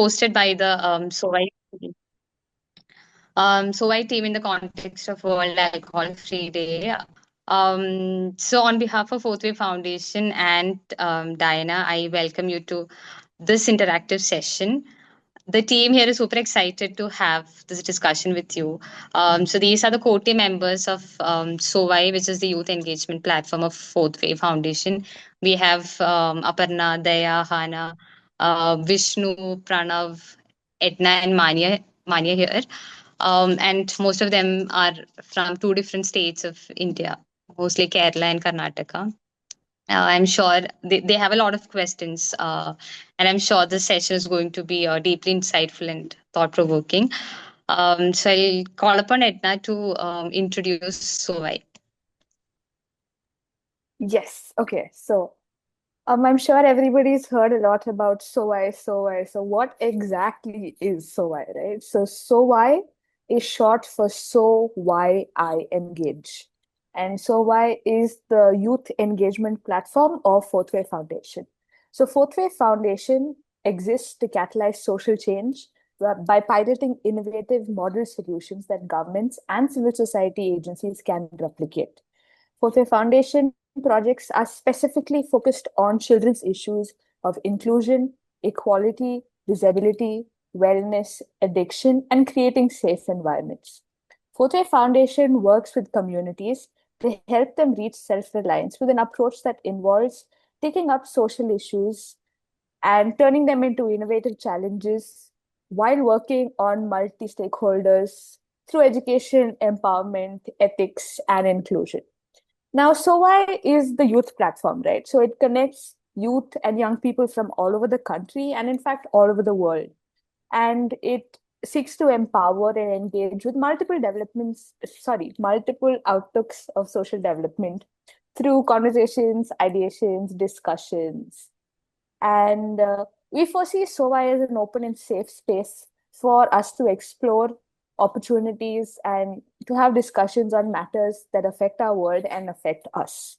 hosted by the SOVI team. SOVI team in the context of World Alcohol Free Day. So on behalf of Fourth Way Foundation and Diana, I welcome you to this interactive session. The team here is super excited to have this discussion with you. So these are the core team members of SOVI, which is the youth engagement platform of Fourth Way Foundation. We have Aparna, Daya, Hana, Vishnu, Pranav, Edna, and Mania here. And most of them are from two different states of India, mostly Kerala and Karnataka. I'm sure they have a lot of questions, and I'm sure this session is going to be deeply insightful and thought provoking. So I'll call upon Edna to introduce SOVI. Yes. Okay. So I'm sure everybody's heard a lot about SOVI. So what exactly is SOVI, right? So SOVI is short for So Why I Engage. And SOVI is the youth engagement platform of Fourth Way Foundation. So Fourth Way Foundation exists to catalyze social change by piloting innovative model solutions that governments and civil society agencies can replicate. Fourth Way Foundation projects are specifically focused on children's issues of inclusion, equality, disability, wellness, addiction, and creating safe environments. Fourth Way Foundation works with communities to help them reach self-reliance with an approach that involves taking up social issues and turning them into innovative challenges while working on multi-stakeholders through education, empowerment, ethics, and inclusion. Now, SOVI is the youth platform, right? So it connects youth and young people from all over the country and, in fact, all over the world. And it seeks to empower and engage with multiple outlooks of social development through conversations, ideations, discussions. And we foresee SOVI as an open and safe space for us to explore opportunities and to have discussions on matters that affect our world and affect us.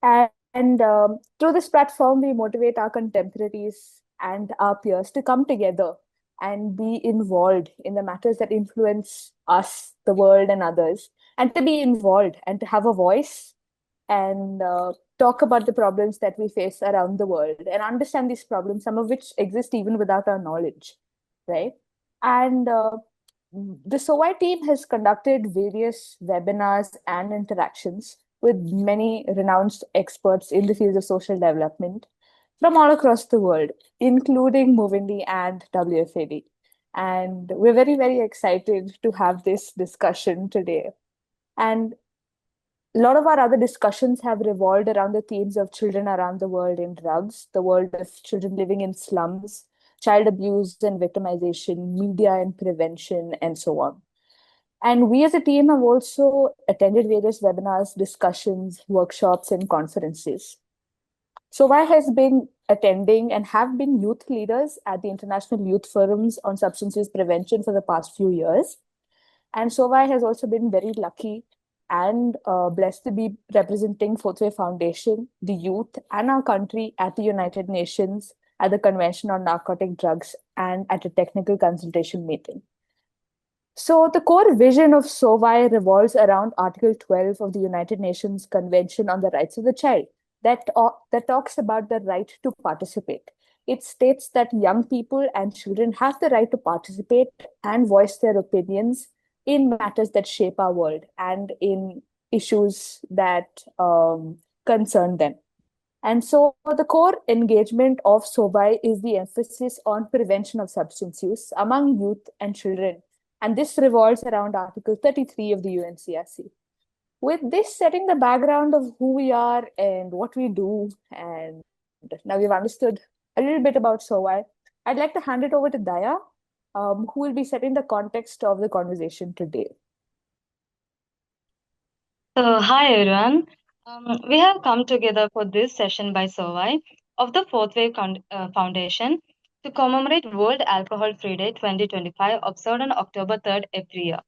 And through this platform, we motivate our contemporaries and our peers to come together and be involved in the matters that influence us, the world, and others, and to be involved and to have a voice and talk about the problems that we face around the world and understand these problems, some of which exist even without our knowledge, right? And the SOVI team has conducted various webinars and interactions with many renowned experts in the fields of social development from all across the world, including Movendi and WFAD. And we're very, very excited to have this discussion today. And a lot of our other discussions have revolved around the themes of children around the world in drugs, the world of children living in slums, child abuse and victimization, media and prevention, and so on. And we as a team have also attended various webinars, discussions, workshops, and conferences. SOVI has been attending and have been youth leaders at the International Youth Forums on Substance Use Prevention for the past few years. And SOVI has also been very lucky and blessed to be representing Fourth Way Foundation, the youth, and our country at the United Nations, at the Convention on Narcotic Drugs, and at a technical consultation meeting. So the core vision of SOVI revolves around Article 12 of the United Nations Convention on the Rights of the Child that talks about the right to participate. It states that young people and children have the right to participate and voice their opinions in matters that shape our world and in issues that concern them. And so the core engagement of SOVI is the emphasis on prevention of substance use among youth and children. And this revolves around Article 33 of the UNCRC. With this setting the background of who we are and what we do, and now we've understood a little bit about SOVI, I'd like to hand it over to Daya, who will be setting the context of the conversation today. Hi everyone. We have come together for this session by SOVI of the Fourth Way Foundation to commemorate World Alcohol Free Day 2025, observed on October 3rd every year.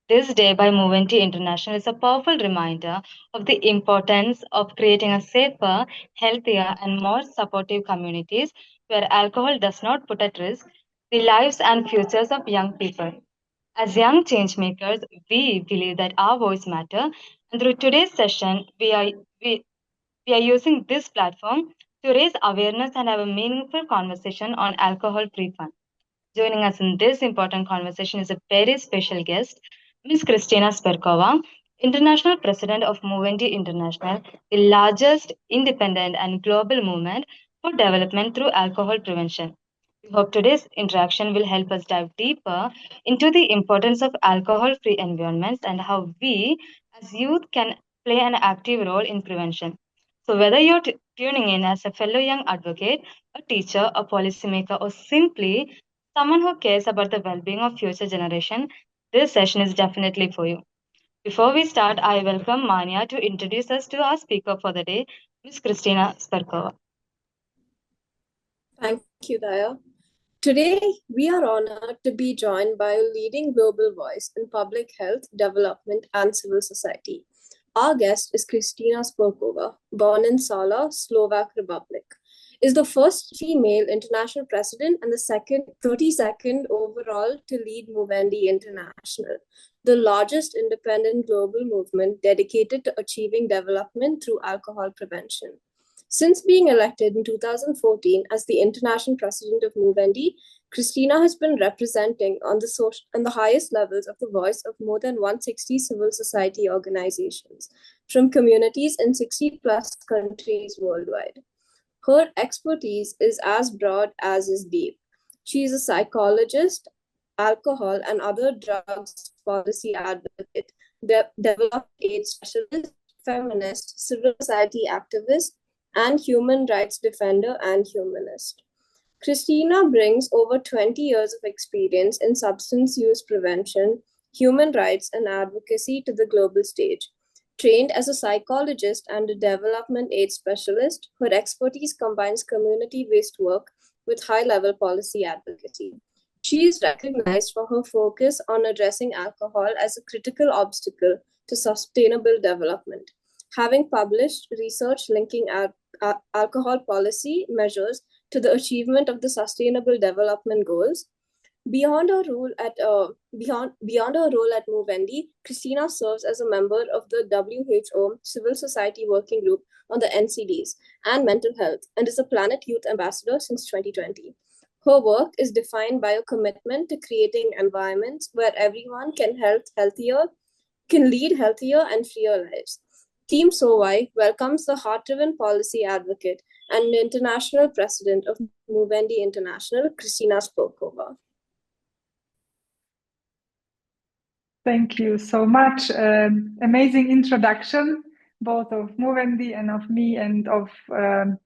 This day by Movendi International is a powerful reminder of the importance of creating a safer, healthier, and more supportive communities where alcohol does not put at risk the lives and futures of young people. As young changemakers, we believe that our voice matter, and through today's session, we are using this platform to raise awareness and have a meaningful conversation on alcohol-free fun. Joining us in this important conversation is a very special guest, Ms. Kristina Sperkova, International President of Movendi International, the largest independent and global movement for development through alcohol prevention. We hope today's interaction will help us dive deeper into the importance of alcohol free environments and how we, as youth, can play an active role in prevention. So, whether you're tuning in as a fellow young advocate, a teacher, a policymaker, or simply someone who cares about the well being of future generation, this session is definitely for you. Before we start, I welcome Manya to introduce us to our speaker for the day, Ms. Kristina Sperkova. Thank you, Daya. Today, we are honored to be joined by a leading global voice in public health, development, and civil society. Our guest is Kristina Sperkova, born in Sala, Slovak Republic, is the first female international president and the 32nd overall to lead Movendi International, the largest independent global movement dedicated to achieving development through alcohol prevention. Since being elected in 2014 as the international president of Movendi, Kristina has been representing on the highest levels of the voice of more than 160 civil society organizations from communities in 60 plus countries worldwide. Her expertise is as broad as is deep. She is a psychologist, alcohol and other drugs policy advocate, development aid specialist, feminist, civil society activist, and human rights defender and humanist. Kristina brings over 20 years of experience in substance use prevention, human rights, and advocacy to the global stage. Trained as a psychologist and a development aid specialist, her expertise combines community-based work with high-level policy advocacy. She is recognized for her focus on addressing alcohol as a critical obstacle to sustainable development, having published research linking alcohol policy measures to the achievement of the Sustainable Development Goals. Beyond her role at Movendi, Kristina serves as a member of the WHO Civil Society Working Group on the NCDs and mental health, and is a Planet Youth Ambassador since 2020. Her work is defined by a commitment to creating environments where everyone can lead healthier and freer lives. Team SOVI welcomes the heart-driven policy advocate and international president of Movendi International, Kristina Sperkova. Thank you so much. Amazing introduction, both of Movendi and of me and of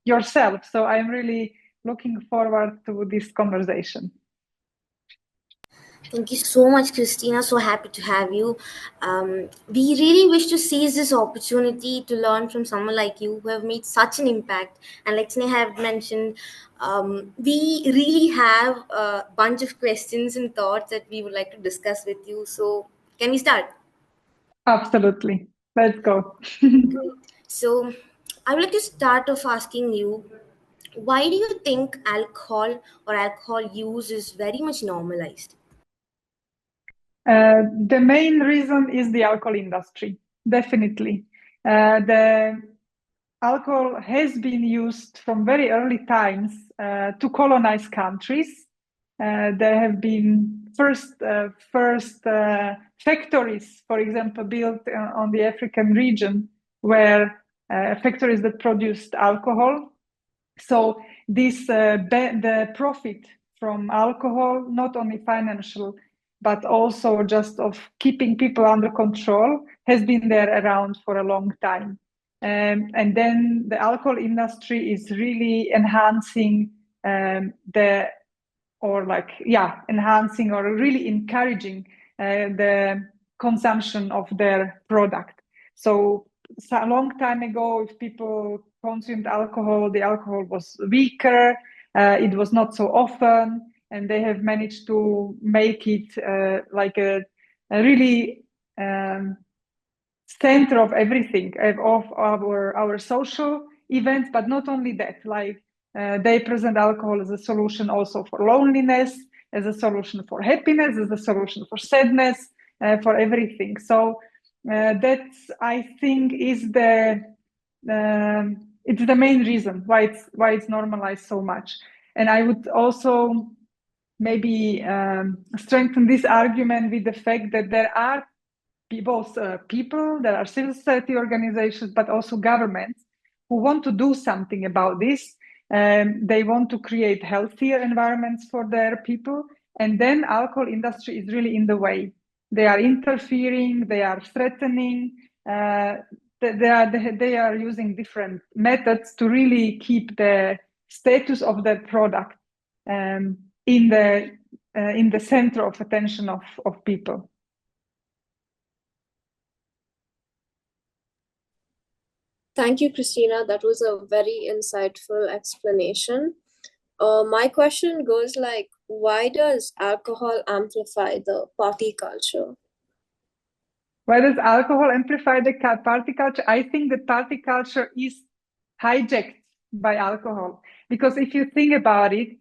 yourself. So I'm really looking forward to this conversation. Thank you so much, Kristina. So happy to have you. We really wish to seize this opportunity to learn from someone like you who have made such an impact. And like Sneha had mentioned, we really have a bunch of questions and thoughts that we would like to discuss with you. So can we start? Absolutely. Let's go. Great. So I would like to start off asking you, why do you think alcohol or alcohol use is very much normalized? The main reason is the alcohol industry, definitely. The alcohol has been used from very early times to colonize countries. There have been first factories, for example, built on the African region, where factories that produced alcohol. So this the profit from alcohol, not only financial, but also just of keeping people under control, has been there around for a long time. And then the alcohol industry is really enhancing enhancing or really encouraging the consumption of their product. So a long time ago, if people consumed alcohol, the alcohol was weaker, it was not so often, and they have managed to make it like a really center of everything, of our social events. But not only that, like they present alcohol as a solution also for loneliness, as a solution for happiness, as a solution for sadness, for everything. So that's, I think, is it's the main reason why it's normalized so much. And I would also maybe strengthen this argument with the fact that there are both people, there are civil society organizations, but also governments who want to do something about this. They want to create healthier environments for their people. And then alcohol industry is really in the way. They are interfering, they are threatening, they are using different methods to really keep the status of their product in the center of attention of people. Thank you, Kristina. That was a very insightful explanation. My question goes like, why does alcohol amplify the party culture? Why does alcohol amplify the party culture? I think that party culture is hijacked by alcohol. Because if you think about it,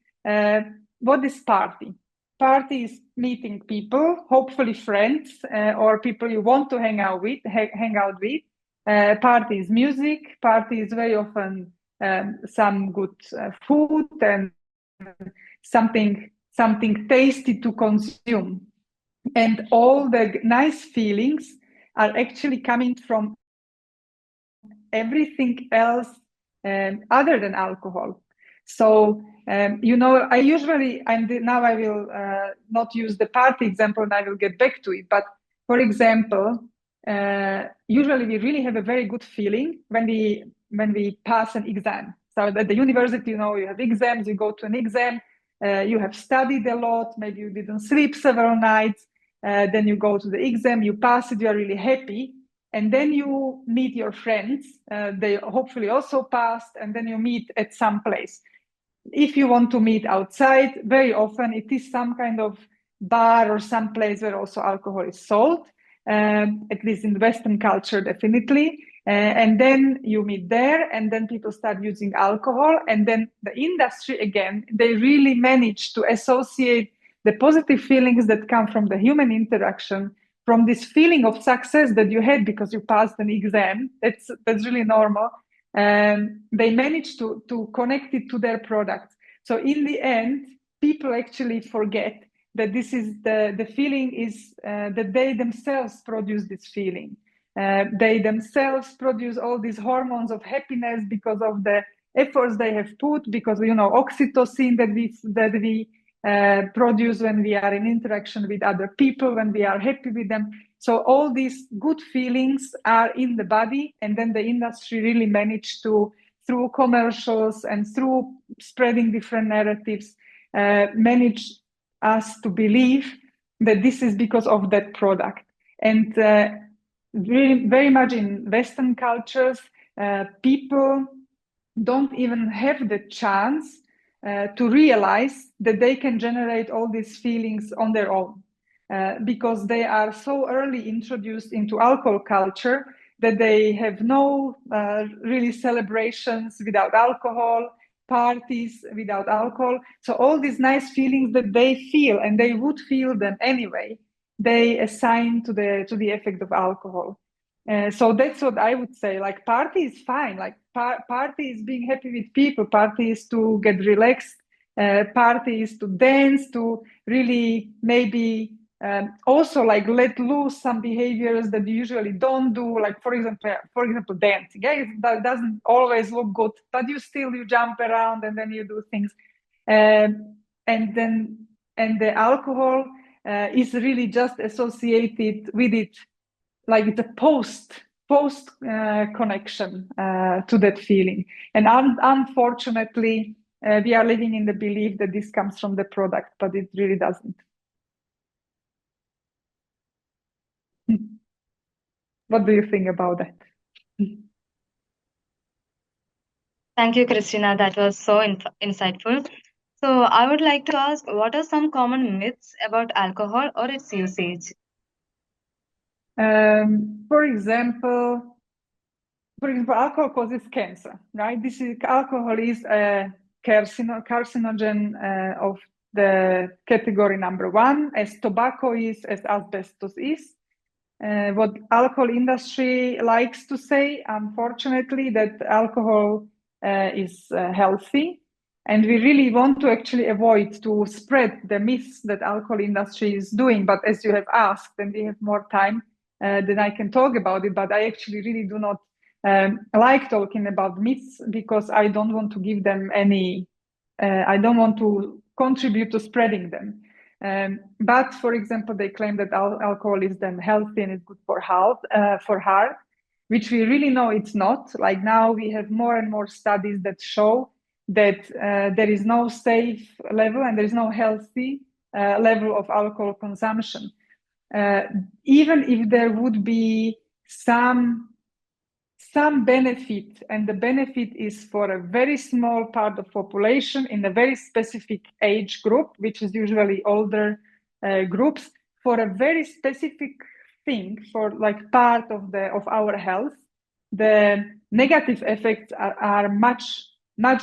what is party? Party is meeting people, hopefully friends, or people you want to hang out with. Party is music. Party is very often some good food and something tasty to consume. And all the nice feelings are actually coming from everything else other than alcohol. So, now I will not use the party example, and I will get back to it. But for example, usually we really have a very good feeling when we pass an exam. So at the university, you have exams, you go to an exam, you have studied a lot, maybe you didn't sleep several nights, then you go to the exam, you pass it, you are really happy. And then you meet your friends, they hopefully also passed, and then you meet at some place. If you want to meet outside, very often it is some kind of bar or some place where also alcohol is sold, at least in Western culture, definitely. And then you meet there, and then people start using alcohol. And then the industry, again, they really manage to associate the positive feelings that come from the human interaction, from this feeling of success that you had because you passed an exam. That's really normal. They manage to connect it to their product. So in the end, people actually forget that this is the feeling is that they themselves produce this feeling. They themselves produce all these hormones of happiness because of the efforts they have put, because oxytocin that we produce when we are in interaction with other people, when we are happy with them. So all these good feelings are in the body, and then the industry really managed to, through commercials and through spreading different narratives, manage us to believe that this is because of that product. And really, very much in Western cultures, people don't even have the chance to realize that they can generate all these feelings on their own, because they are so early introduced into alcohol culture that they have no really celebrations without alcohol, parties without alcohol. So all these nice feelings that they feel, and they would feel them anyway, they assign to the effect of alcohol. So that's what I would say. Like, party is fine. Like, party is being happy with people. Party is to get relaxed. Party is to dance, to really maybe also like let loose some behaviors that you usually don't do. Like, for example, dancing. Yeah, that doesn't always look good, but you jump around and then you do things. And the alcohol is really just associated with it. Like, it's a post connection to that feeling. And unfortunately, we are living in the belief that this comes from the product, but it really doesn't. What do you think about that? Thank you, Kristina. That was so insightful. So I would like to ask, what are some common myths about alcohol or its usage? For example, alcohol causes cancer, right? Alcohol is a carcinogen of the category number 1, as tobacco is, as asbestos is. What alcohol industry likes to say, unfortunately, that alcohol is healthy. And we really want to actually avoid to spread the myths that alcohol industry is doing. But as you have asked, and we have more time, then I can talk about it. But I actually really do not like talking about myths, because I don't want to give them any, I don't want to contribute to spreading them. But for example, they claim that alcohol is then healthy and it's good for heart, which we really know it's not. Like now we have more and more studies that show that there is no safe level and there is no healthy level of alcohol consumption. Even if there would be some benefit, and the benefit is for a very small part of population in a very specific age group, which is usually older groups, for a very specific thing, for like part of our health, the negative effects are much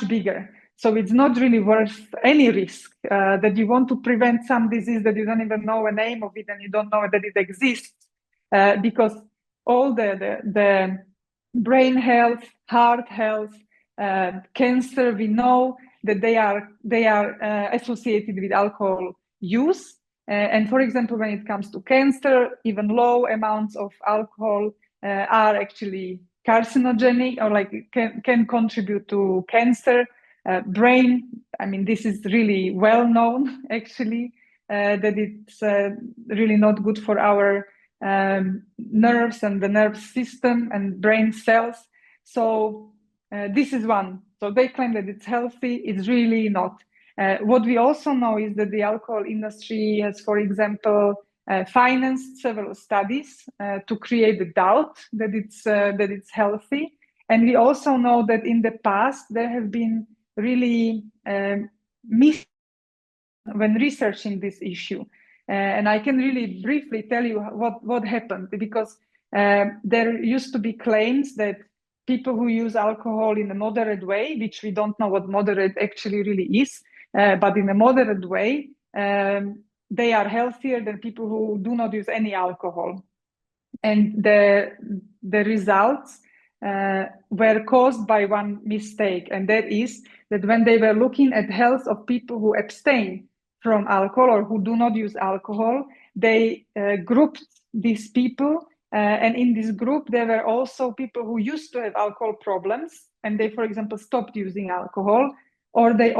bigger. So it's not really worth any risk that you want to prevent some disease that you don't even know a name of it and you don't know that it exists, because all the brain health, heart health, cancer, we know that they are associated with alcohol use. And for example, when it comes to cancer, even low amounts of alcohol are actually carcinogenic, or like can contribute to cancer. Brain, I mean, this is really well known actually, that it's really not good for our nerves and the nerve system and brain cells. So this is one. So they claim that it's healthy. It's really not. What we also know is that the alcohol industry has, for example, financed several studies to create the doubt that it's healthy. And we also know that in the past there have been really when researching this issue. And I can really briefly tell you what happened, because there used to be claims that people who use alcohol in a moderate way, which we don't know what moderate actually really is, but in a moderate way, they are healthier than people who do not use any alcohol. And the results were caused by one mistake, and that is that when they were looking at health of people who abstain from alcohol or who do not use alcohol, they grouped these people, and in this group there were also people who used to have alcohol problems, and they, for example, stopped using alcohol, or they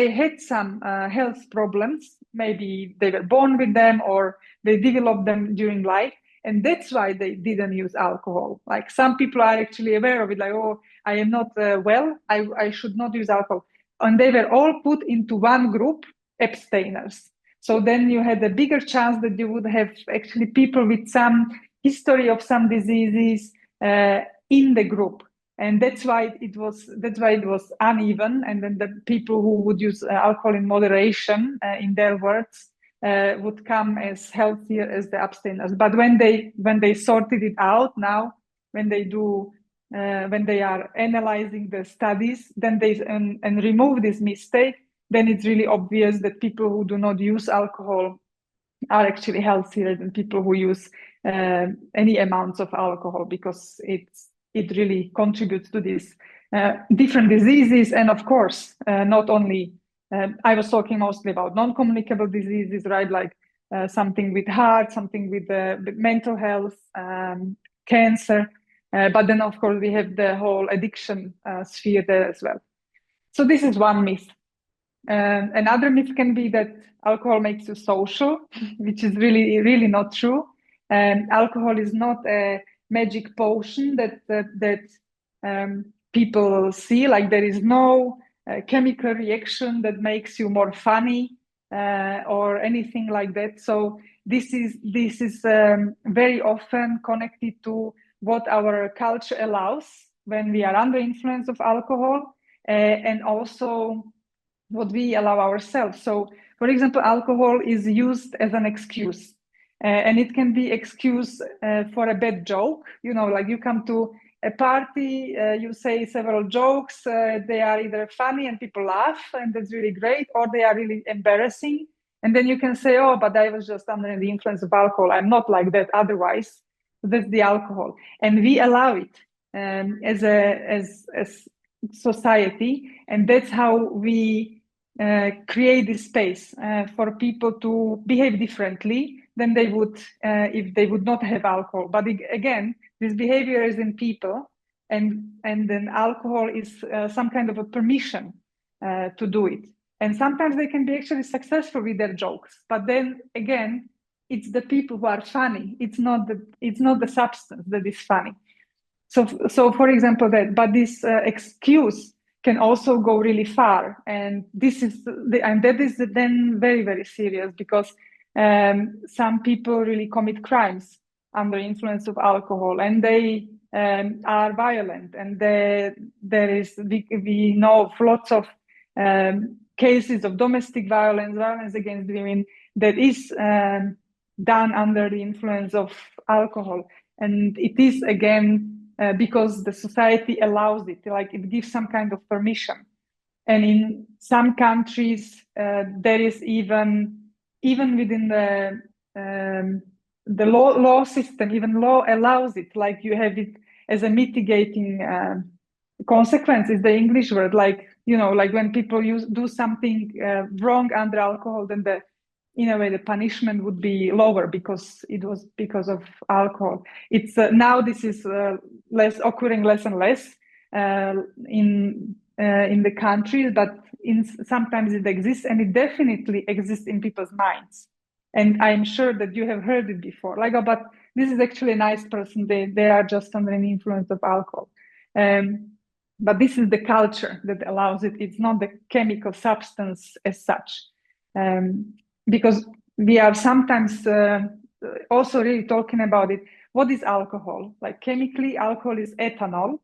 had some health problems. Maybe they were born with them or they developed them during life, and that's why they didn't use alcohol. Like some people are actually aware of it, like, oh, I am not well, I should not use alcohol. And they were all put into one group, abstainers. So then you had a bigger chance that you would have actually people with some history of some diseases in the group. And that's why it was uneven. And then the people who would use alcohol in moderation, in their words, would come as healthier as the abstainers. But when they sorted it out now, when they are analyzing the studies, then and remove this mistake, then it's really obvious that people who do not use alcohol are actually healthier than people who use any amounts of alcohol, because it really contributes to these different diseases. And of course, not only, I was talking mostly about non-communicable diseases, right? Like something with heart, something with mental health, cancer. But then, of course, we have the whole addiction sphere there as well. So this is one myth. Another myth can be that alcohol makes you social, which is really, really not true. Alcohol is not a magic potion that people see. Like there is no chemical reaction that makes you more funny or anything like that. So this is very often connected to what our culture allows when we are under influence of alcohol, and also what we allow ourselves. So, for example, alcohol is used as an excuse, and it can be excuse for a bad joke. You know, like you come to a party, you say several jokes, they are either funny and people laugh, and that's really great, or they are really embarrassing. And then you can say, oh, but I was just under the influence of alcohol. I'm not like that otherwise. So that's the alcohol. And we allow it as society. And that's how we create this space for people to behave differently than they would if they would not have alcohol. But again, this behavior is in people, and then alcohol is some kind of a permission to do it. And sometimes they can be actually successful with their jokes. But then again, it's the people who are funny. It's not the substance that is funny. So for example, but this excuse can also go really far, and that is then very, very serious, because some people really commit crimes under influence of alcohol, and they are violent, and we know of lots of cases of domestic violence against women that is done under the influence of alcohol. And it is again because the society allows it, like it gives some kind of permission. And in some countries, there is even within the law system, even law allows it, like you have it as a mitigating consequence is the English word, like, you know, like when people do something wrong under alcohol, then in a way the punishment would be lower because it was because of alcohol. It's now this is occurring less and less in the countries, but sometimes it exists, and it definitely exists in people's minds. And I'm sure that you have heard it before, like, oh, but this is actually a nice person. They are just under the influence of alcohol. But this is the culture that allows it. It's not the chemical substance as such. Because we are sometimes also really talking about it. What is alcohol? Like chemically, alcohol is ethanol,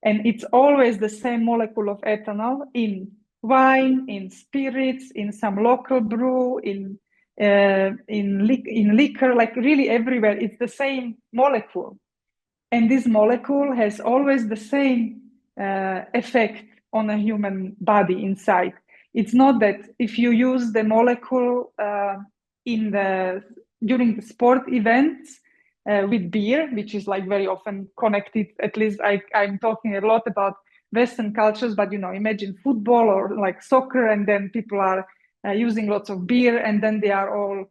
and it's always the same molecule of ethanol in wine, in spirits, in some local brew, in liquor, like really everywhere. It's the same molecule, and this molecule has always the same effect on a human body inside. It's not that if you use the molecule during the sport events with beer, which is like very often connected, at least I'm talking a lot about Western cultures, but you know, imagine football or like soccer, and then people are using lots of beer, and then they are all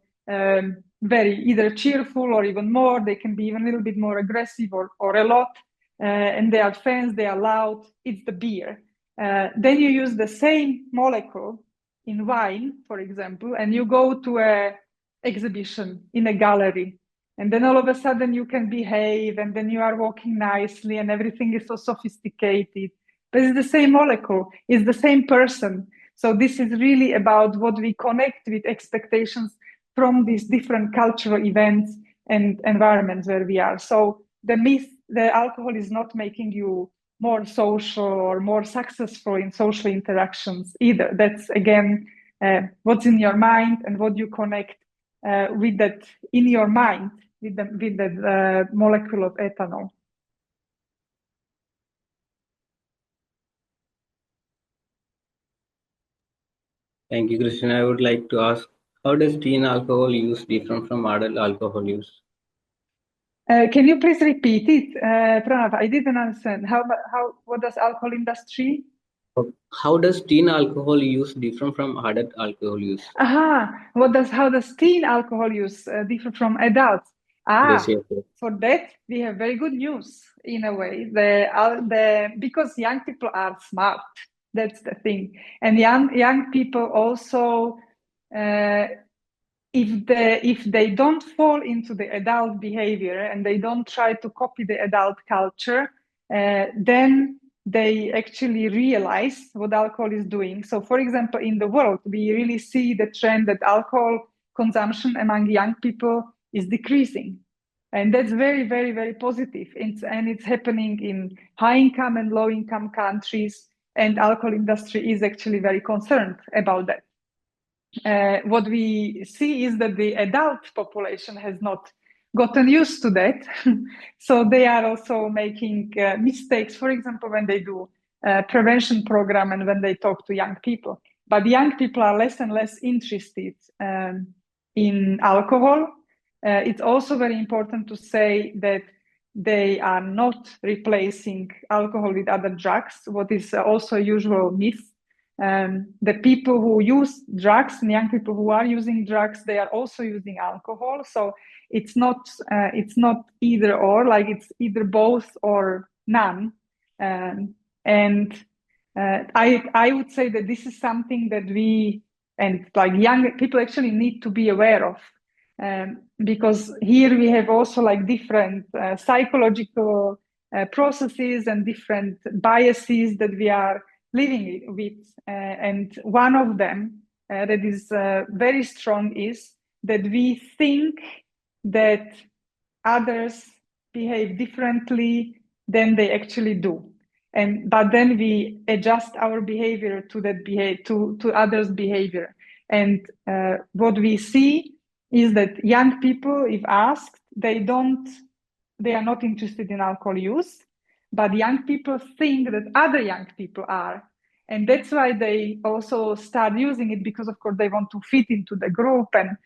very either cheerful or even more. They can be even a little bit more aggressive or a lot, and they are fans, they are loud. It's the beer. Then you use the same molecule in wine, for example, and you go to an exhibition in a gallery, and then all of a sudden you can behave, and then you are walking nicely, and everything is so sophisticated. But it's the same molecule, it's the same person. So this is really about what we connect with expectations from these different cultural events and environments where we are. So the alcohol is not making you more social or more successful in social interactions either. That's again what's in your mind and what you connect with that in your mind with that molecule of ethanol. Thank you, Kristina. I would like to ask, how does teen alcohol use different from adult alcohol use? Can you please repeat it, Pranav? I didn't understand. What does alcohol industry? How does teen alcohol use different from adult alcohol use? How does teen alcohol use differ from adults? Yes. For that we have very good news in a way. Because young people are smart. That's the thing, and young people also. If they don't fall into the adult behavior and they don't try to copy the adult culture, then they actually realize what alcohol is doing. So, for example, in the world, we really see the trend that alcohol consumption among young people is decreasing. And that's very, very, very positive. And it's happening in high-income and low-income countries. And alcohol industry is actually very concerned about that. What we see is that the adult population has not gotten used to that. So they are also making mistakes, for example, when they do prevention program and when they talk to young people. But young people are less and less interested in alcohol. It's also very important to say that they are not replacing alcohol with other drugs, what is also a usual myth. The people who use drugs and young people who are using drugs, they are also using alcohol. So it's not either or, like it's either both or none. I would say that this is something that we and like young people actually need to be aware of. Because here we have also like different psychological processes and different biases that we are living with. And one of them that is very strong is that we think that others behave differently than they actually do. But then we adjust our behavior to that to others' behavior. And what we see is that young people, if asked, they are not interested in alcohol use, but young people think that other young people are. And that's why they also start using it, because of course they want to fit into the group and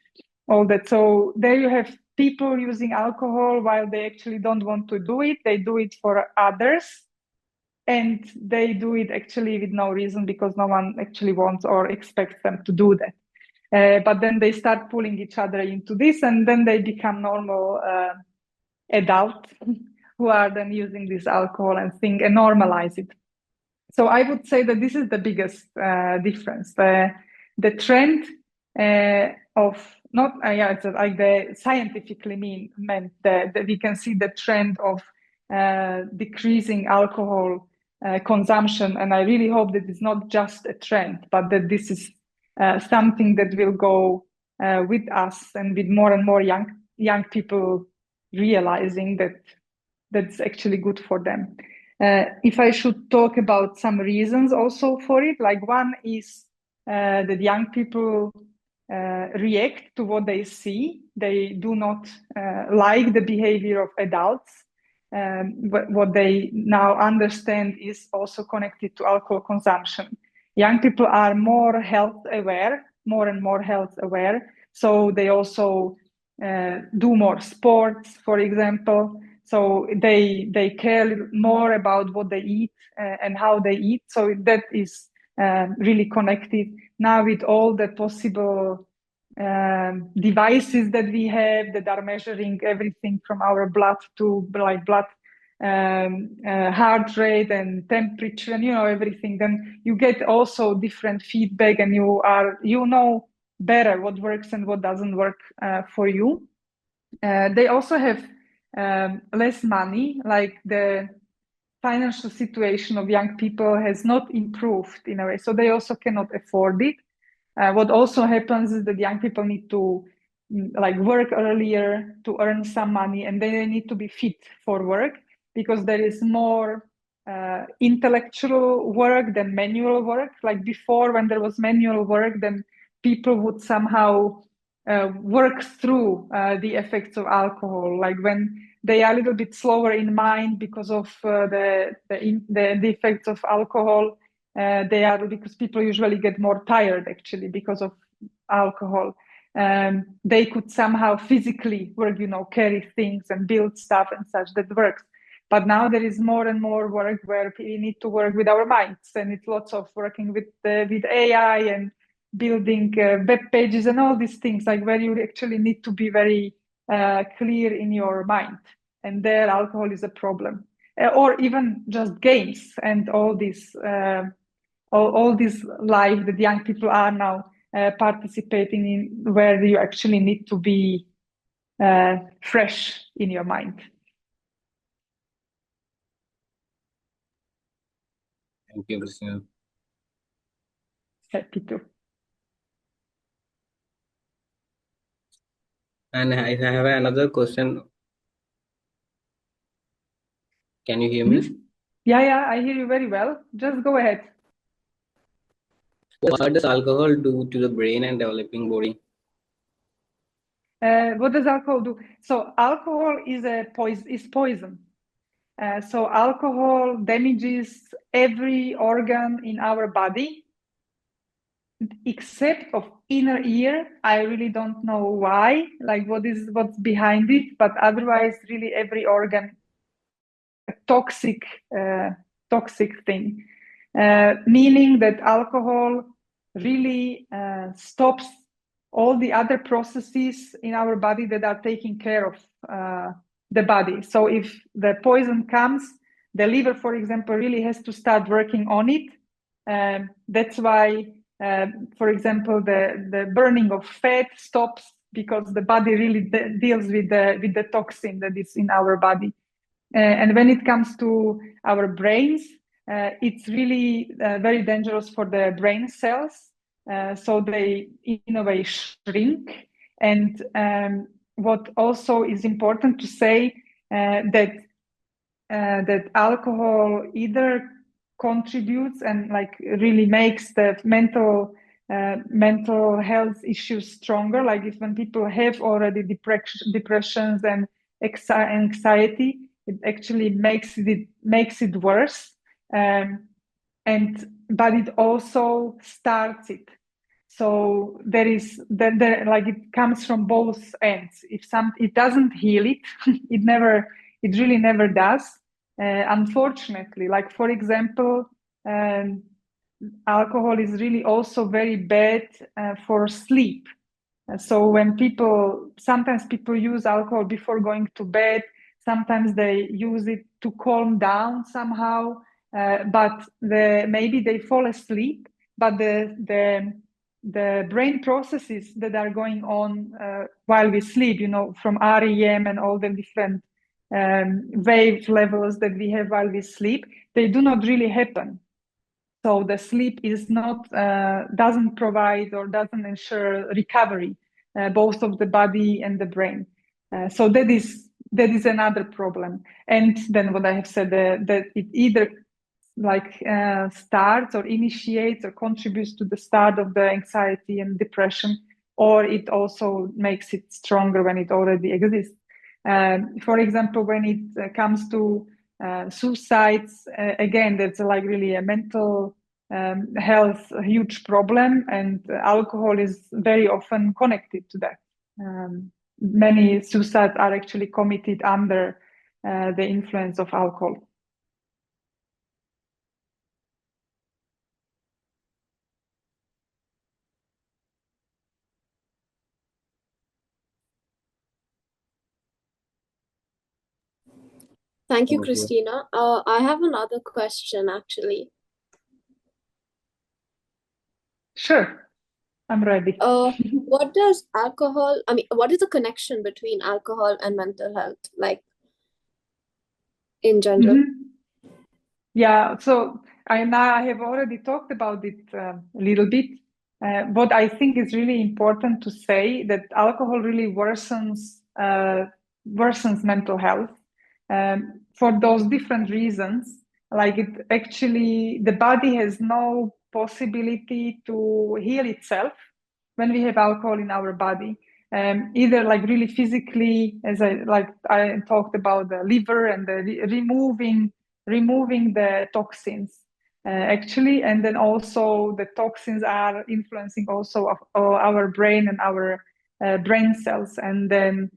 all that. So there you have people using alcohol while they actually don't want to do it. They do it for others. And they do it actually with no reason, because no one actually wants or expects them to do that. But then they start pulling each other into this, and then they become normal adults who are then using this alcohol and normalize it. So I would say that this is the biggest difference. The trend of not it's like the scientifically meant that we can see the trend of decreasing alcohol consumption, and I really hope that it's not just a trend, but that this is something that will go with us and with more and more young people realizing that that's actually good for them. If I should talk about some reasons also for it, like one is that young people react to what they see. They do not like the behavior of adults. What they now understand is also connected to alcohol consumption. Young people are more and more health aware. So they also do more sports, for example. So they care more about what they eat and how they eat. So that is really connected now with all the possible devices that we have that are measuring everything from our blood to like blood heart rate and temperature and everything. Then you get also different feedback, and you know better what works and what doesn't work for you. They also have less money, like the financial situation of young people has not improved in a way, so they also cannot afford it. What also happens is that young people need to work earlier to earn some money, and they need to be fit for work, because there is more intellectual work than manual work. Like before, when there was manual work, then people would somehow work through the effects of alcohol. Like when they are a little bit slower in mind because of the effects of alcohol, because people usually get more tired actually because of alcohol. They could somehow physically work, carry things and build stuff and such. That works. But now there is more and more work where we need to work with our minds, and it's lots of working with AI and building web pages and all these things, like where you actually need to be very clear in your mind, and there alcohol is a problem. Or even just games and all this life that young people are now participating in, where you actually need to be fresh in your mind. Thank you, Kristina. Happy to. And I have another question. Can you hear me? Yeah, I hear you very well. Just go ahead. What does alcohol do to the brain and developing body? What does alcohol do? So alcohol is poison. So alcohol damages every organ in our body, except of inner ear. I really don't know why, like what's behind it, but otherwise, really every organ, a toxic thing. Meaning that alcohol really stops all the other processes in our body that are taking care of the body. So if the poison comes, the liver, for example, really has to start working on it. That's why, for example, the burning of fat stops, because the body really deals with the toxin that is in our body. And when it comes to our brains, it's really very dangerous for the brain cells. So they, in a way, shrink. And what also is important to say, that alcohol either contributes and like really makes the mental health issues stronger. Like if when people have already depressions and anxiety, it actually makes it worse. But it also starts it. So there is like it comes from both ends. It doesn't heal it, it really never does. Unfortunately, like for example, alcohol is really also very bad for sleep. So when sometimes people use alcohol before going to bed, sometimes they use it to calm down somehow, but maybe they fall asleep, but the brain processes that are going on while we sleep, from REM and all the different wave levels that we have while we sleep, they do not really happen. So the sleep is not doesn't provide or doesn't ensure recovery, both of the body and the brain. So that is another problem. And then what I have said, that it either like starts or initiates or contributes to the start of the anxiety and depression, or it also makes it stronger when it already exists. For example, when it comes to suicides, again, that's like really a mental health, a huge problem, and alcohol is very often connected to that. Many suicides are actually committed under the influence of alcohol. Thank you, Kristina. I have another question, actually. Sure, I'm ready. What is the connection between alcohol and mental health, like in general? Mm-hmm. Yeah, so I have already talked about it a little bit. What I think is really important to say, that alcohol really worsens mental health for those different reasons. Like it actually, the body has no possibility to heal itself when we have alcohol in our body. Either like really physically, as I talked about the liver and the removing the toxins, actually, and then also the toxins are influencing also our brain and our brain cells. And then,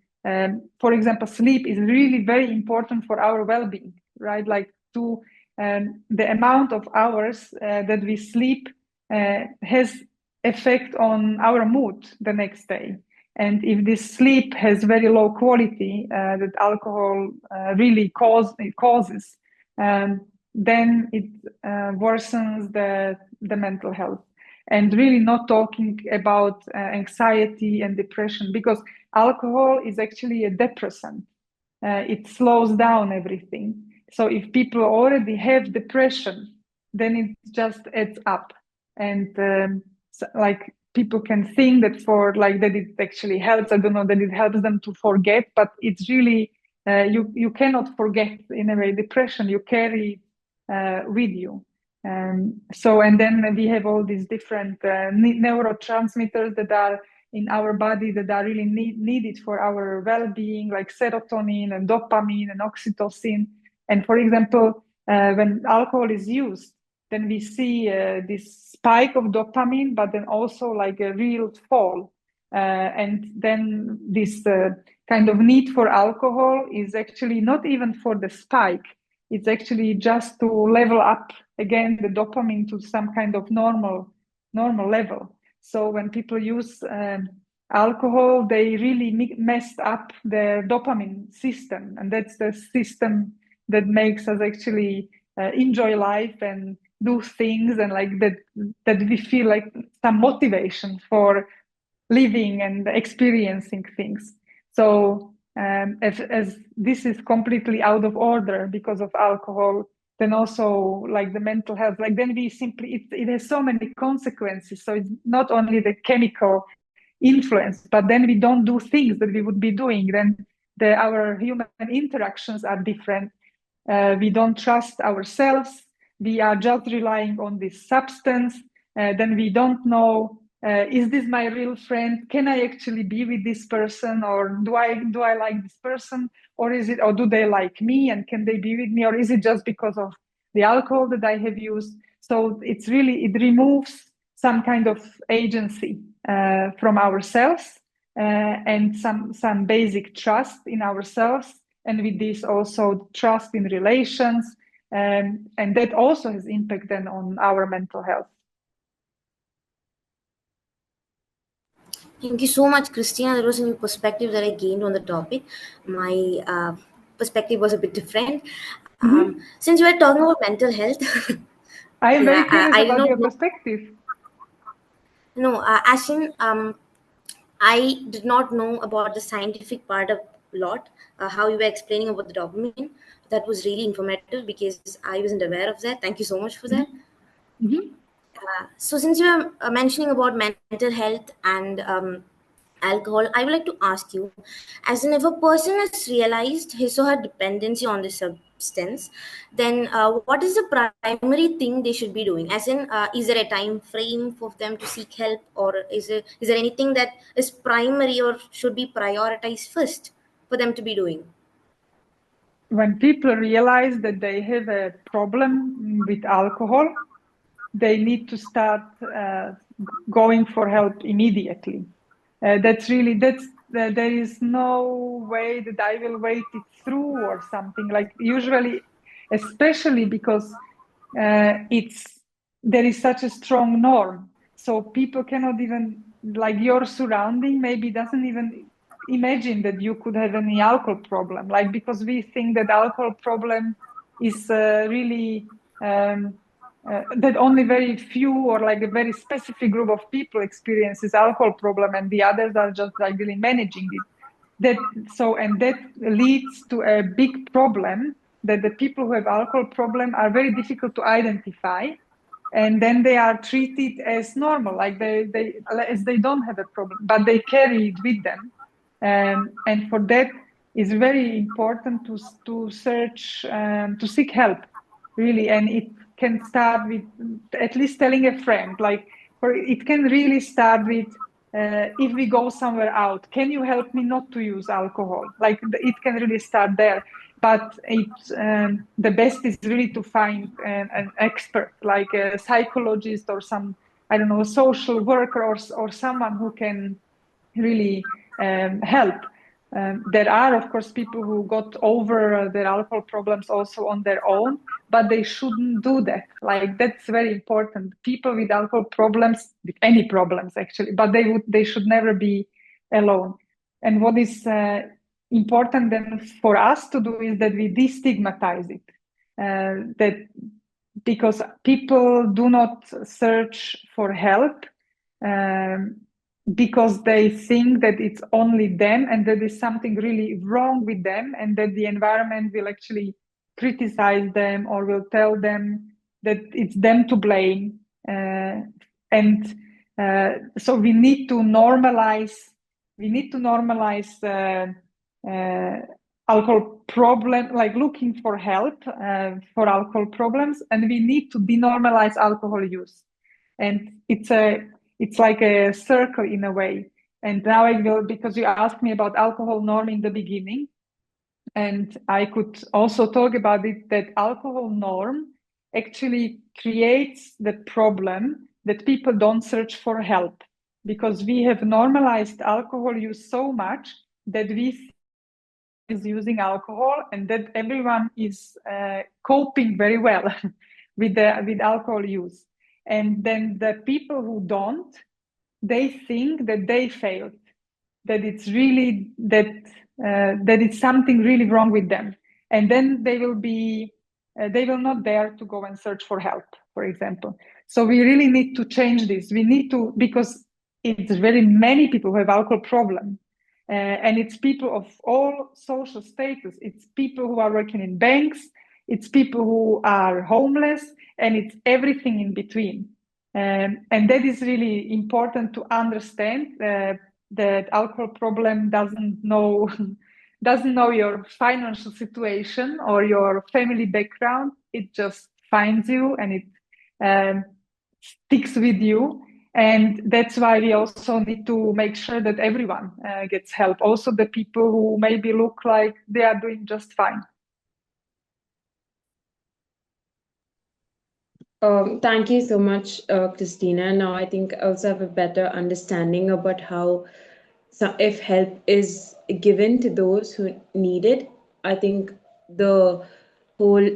for example, sleep is really very important for our well-being, right? Like the amount of hours that we sleep has effect on our mood the next day. And if this sleep has very low quality, that alcohol really causes, then it worsens the mental health. And really not talking about anxiety and depression, because alcohol is actually a depressant. It slows down everything. So if people already have depression, then it just adds up. And like people can think that that it actually helps. I don't know that it helps them to forget, but it's really you cannot forget in a way. Depression you carry with you. And then we have all these different neurotransmitters that are in our body that are really needed for our well-being, like serotonin and dopamine and oxytocin. And for example, when alcohol is used, then we see this spike of dopamine, but then also like a real fall. And then this kind of need for alcohol is actually not even for the spike. It's actually just to level up again the dopamine to some kind of normal level. So when people use alcohol, they really messed up their dopamine system, and that's the system that makes us actually enjoy life and do things, and like that we feel like some motivation for living and experiencing things. So as this is completely out of order because of alcohol, then also like the mental health, like then we simply, it has so many consequences. So it's not only the chemical influence, but then we don't do things that we would be doing. Then our human interactions are different. We don't trust ourselves. We are just relying on this substance. Then we don't know, is this my real friend? Can I actually be with this person? Or do I like this person? Or do they like me? And can they be with me? Or is it just because of the alcohol that I have used? So it removes some kind of agency from ourselves and some basic trust in ourselves. And with this also trust in relations. And that also has impact then on our mental health. Thank you so much, Kristina. There was a new perspective that I gained on the topic. My perspective was a bit different. Since you were talking about mental health, I am very curious about your perspective. No, as in, I did not know about the scientific part a lot. How you were explaining about the dopamine, that was really informative because I wasn't aware of that. Thank you so much for that. So since you were mentioning about mental health and alcohol, I would like to ask you, as in if a person has realized his or her dependency on this substance, then what is the primary thing they should be doing? As in, is there a time frame for them to seek help, or is there anything that is primary or should be prioritized first for them to be doing? When people realize that they have a problem with alcohol, they need to start going for help immediately. There is no way that I will wait it through or something. Like usually, especially because there is such a strong norm. So people cannot even, like your surrounding maybe doesn't even imagine that you could have any alcohol problem. Like, because we think that alcohol problem is really that only very few or like a very specific group of people experiences alcohol problem, and the others are just like really managing it. That leads to a big problem that the people who have alcohol problem are very difficult to identify, and then they are treated as normal, like they don't have a problem, but they carry it with them, and for that it's very important to search to seek help, really. And it can start with at least telling a friend, like, or it can really start with if we go somewhere out, can you help me not to use alcohol? Like, it can really start there. But the best is really to find an expert, like a psychologist or some, I don't know, a social worker or someone who can really help. There are, of course, people who got over their alcohol problems also on their own, but they shouldn't do that. Like, that's very important. People with alcohol problems, with any problems actually, but they should never be alone. And what is important then for us to do is that we destigmatize it. That because people do not search for help because they think that it's only them and that there's something really wrong with them, and that the environment will actually criticize them or will tell them that it's them to blame. So we need to normalize alcohol problem, like looking for help for alcohol problems, and we need to denormalize alcohol use. And it's like a circle in a way. And now I will, because you asked me about alcohol norm in the beginning, and I could also talk about it, that alcohol norm actually creates the problem that people don't search for help, because we have normalized alcohol use so much that we is using alcohol, and that everyone is coping very well with alcohol use. And then the people who don't, they think that they failed, that it's really that it's something really wrong with them, and then they will not dare to go and search for help, for example. So we really need to change this. We need to, because it's very many people who have alcohol problem, and it's people of all social status. It's people who are working in banks, it's people who are homeless, and it's everything in between. And that is really important to understand, that alcohol problem doesn't know your financial situation or your family background. It just finds you, and it sticks with you. And that's why we also need to make sure that everyone gets help, also the people who maybe look like they are doing just fine. Thank you so much, Kristina. Now I think I also have a better understanding about how, if help is given to those who need it, I think the whole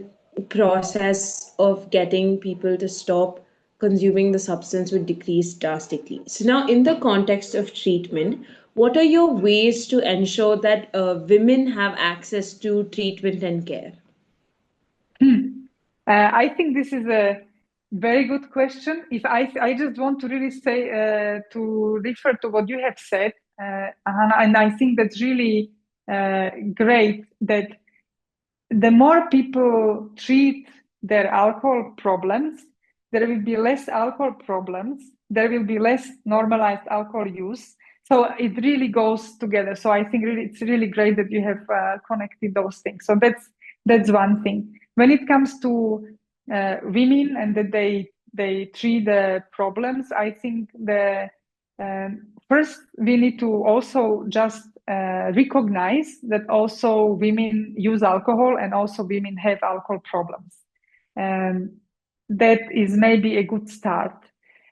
process of getting people to stop consuming the substance would decrease drastically. So now, in the context of treatment, what are your ways to ensure that women have access to treatment and care? I think this is a very good question. If I just want to really say, to refer to what you have said, Hannah, and I think that's really great, that the more people treat their alcohol problems, there will be less alcohol problems, there will be less normalized alcohol use. So it really goes together. So I think really, it's really great that you have connected those things. So that's one thing. When it comes to women and that they treat the problems, I think first we need to also just recognize that also women use alcohol, and also women have alcohol problems. That is maybe a good start.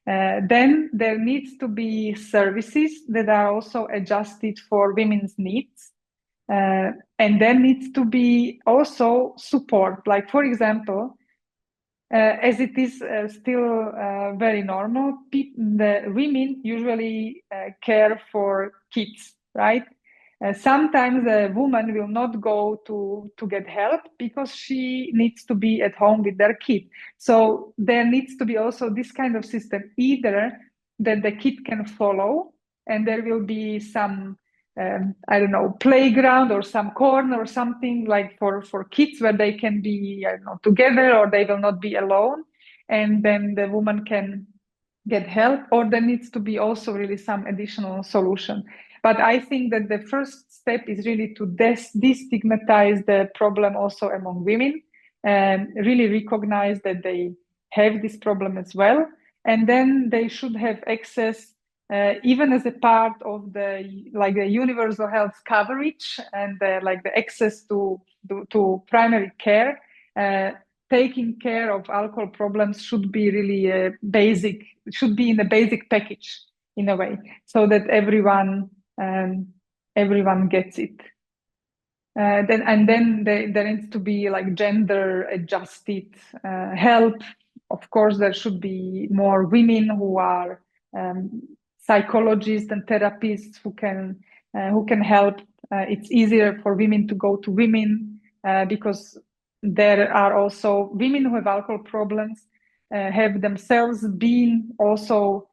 Then there needs to be services that are also adjusted for women's needs. And there needs to be also support. Like, for example, as it is still very normal, the women usually care for kids, right? Sometimes a woman will not go to get help because she needs to be at home with their kid. So there needs to be also this kind of system, either that the kid can follow and there will be some I don't know, playground or some corner or something like for kids where they can be, I don't know, together, or they will not be alone, and then the woman can get help. Or there needs to be also really some additional solution. But I think that the first step is really to destigmatize the problem also among women, and really recognize that they have this problem as well, and then they should have access, even as a part of the universal health coverage and the access to primary care. Taking care of alcohol problems should be really should be in a basic package in a way, so that everyone gets it. Then there needs to be like gender adjusted help. Of course, there should be more women who are psychologists and therapists who can help. It's easier for women to go to women because there are also women who have alcohol problems, have themselves been also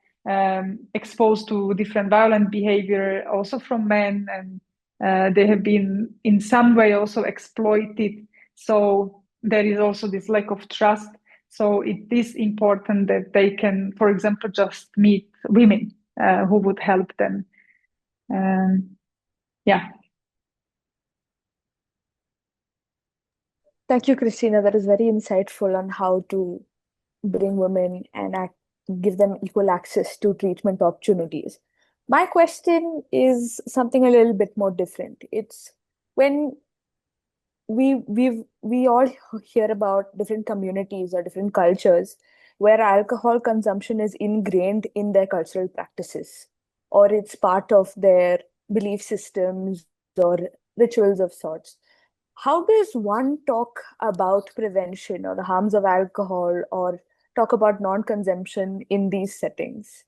exposed to different violent behavior also from men, and they have been in some way also exploited. So there is also this lack of trust. So it is important that they can, for example, just meet women who would help them. Yeah. Thank you, Kristina. That is very insightful on how to bring women and give them equal access to treatment opportunities. My question is something a little bit more different. It's when we all hear about different communities or different cultures where alcohol consumption is ingrained in their cultural practices, or it's part of their belief systems or rituals of sorts. How does one talk about prevention or the harms of alcohol or talk about non-consumption in these settings?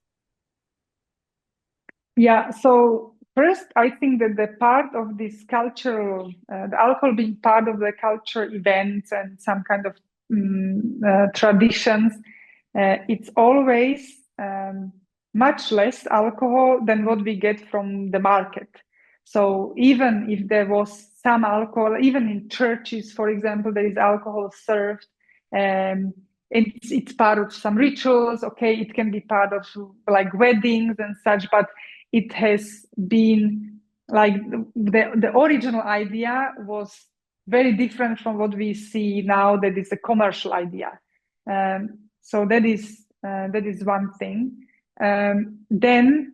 Yeah, so first, I think that the part of this cultural, the alcohol being part of the culture events and some kind of traditions, it's always much less alcohol than what we get from the market. So even if there was some alcohol, even in churches, for example, there is alcohol served. It's part of some rituals. Okay, it can be part of like weddings and such, but it has been like the original idea was very different from what we see now, that is a commercial idea. So that is one thing. Then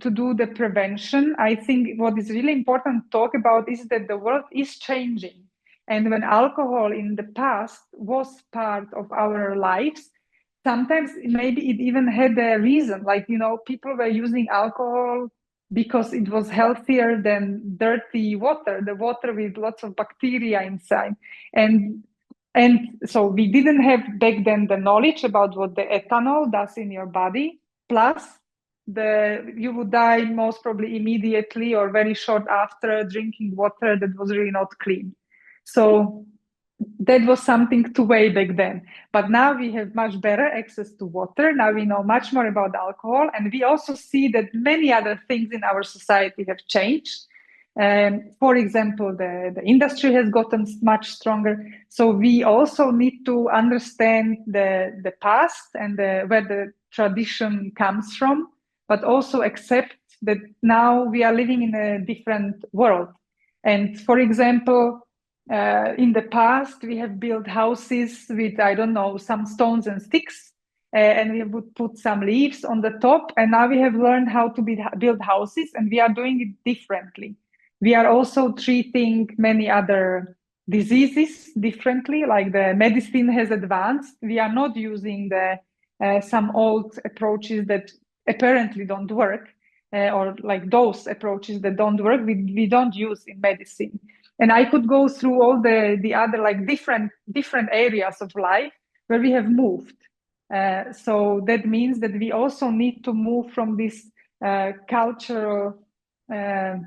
to do the prevention, I think what is really important to talk about is that the world is changing. And when alcohol in the past was part of our lives, sometimes maybe it even had a reason, like, people were using alcohol because it was healthier than dirty water, the water with lots of bacteria inside. And so we didn't have back then the knowledge about what the ethanol does in your body. Plus, you would die most probably immediately or very short after drinking water that was really not clean. So that was something to weigh back then. But now we have much better access to water. Now we know much more about alcohol. And we also see that many other things in our society have changed. For example, the industry has gotten much stronger. So we also need to understand the past and where the tradition comes from, but also accept that now we are living in a different world. And for example, in the past, we have built houses with, I don't know, some stones and sticks, and we would put some leaves on the top. And now we have learned how to build houses, and we are doing it differently. We are also treating many other diseases differently, like the medicine has advanced. We are not using some old approaches that apparently don't work, or like those approaches that don't work, we don't use in medicine. And I could go through all the other like different areas of life where we have moved. So that means that we also need to move from this cultural, like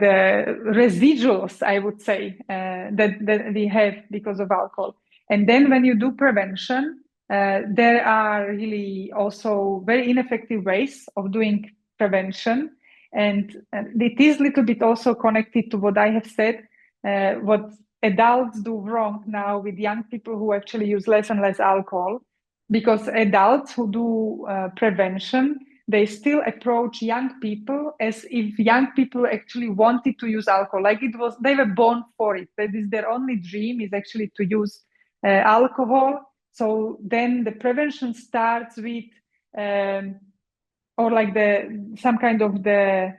the residuals, I would say, that we have because of alcohol. And then when you do prevention, there are really also very ineffective ways of doing prevention. And it is a little bit also connected to what I have said, what adults do wrong now with young people who actually use less and less alcohol, because adults who do prevention, they still approach young people as if young people actually wanted to use alcohol. Like they were born for it. That is their only dream, is actually to use alcohol. So then the prevention starts with, or like some kind of the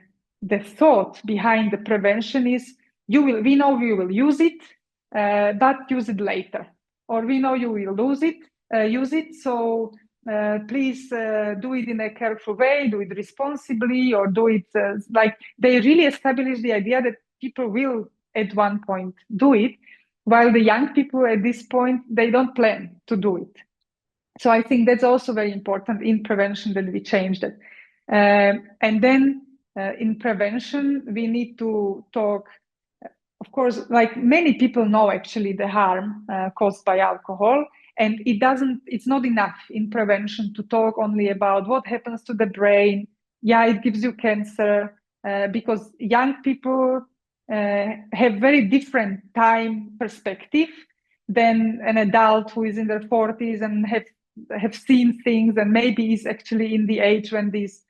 thought behind the prevention is, we know you will use it, but use it later. Or we know you will use it, so please do it in a careful way, do it responsibly, or do it like they really establish the idea that people will at one point do it, while the young people at this point, they don't plan to do it. So I think that's also very important in prevention, that we change that. And then in prevention, we need to talk, of course, like many people know actually the harm caused by alcohol. And it's not enough in prevention to talk only about what happens to the brain. Yeah, it gives you cancer, because young people have very different time perspective than an adult who is in their 40s and have seen things and maybe is actually in the age when these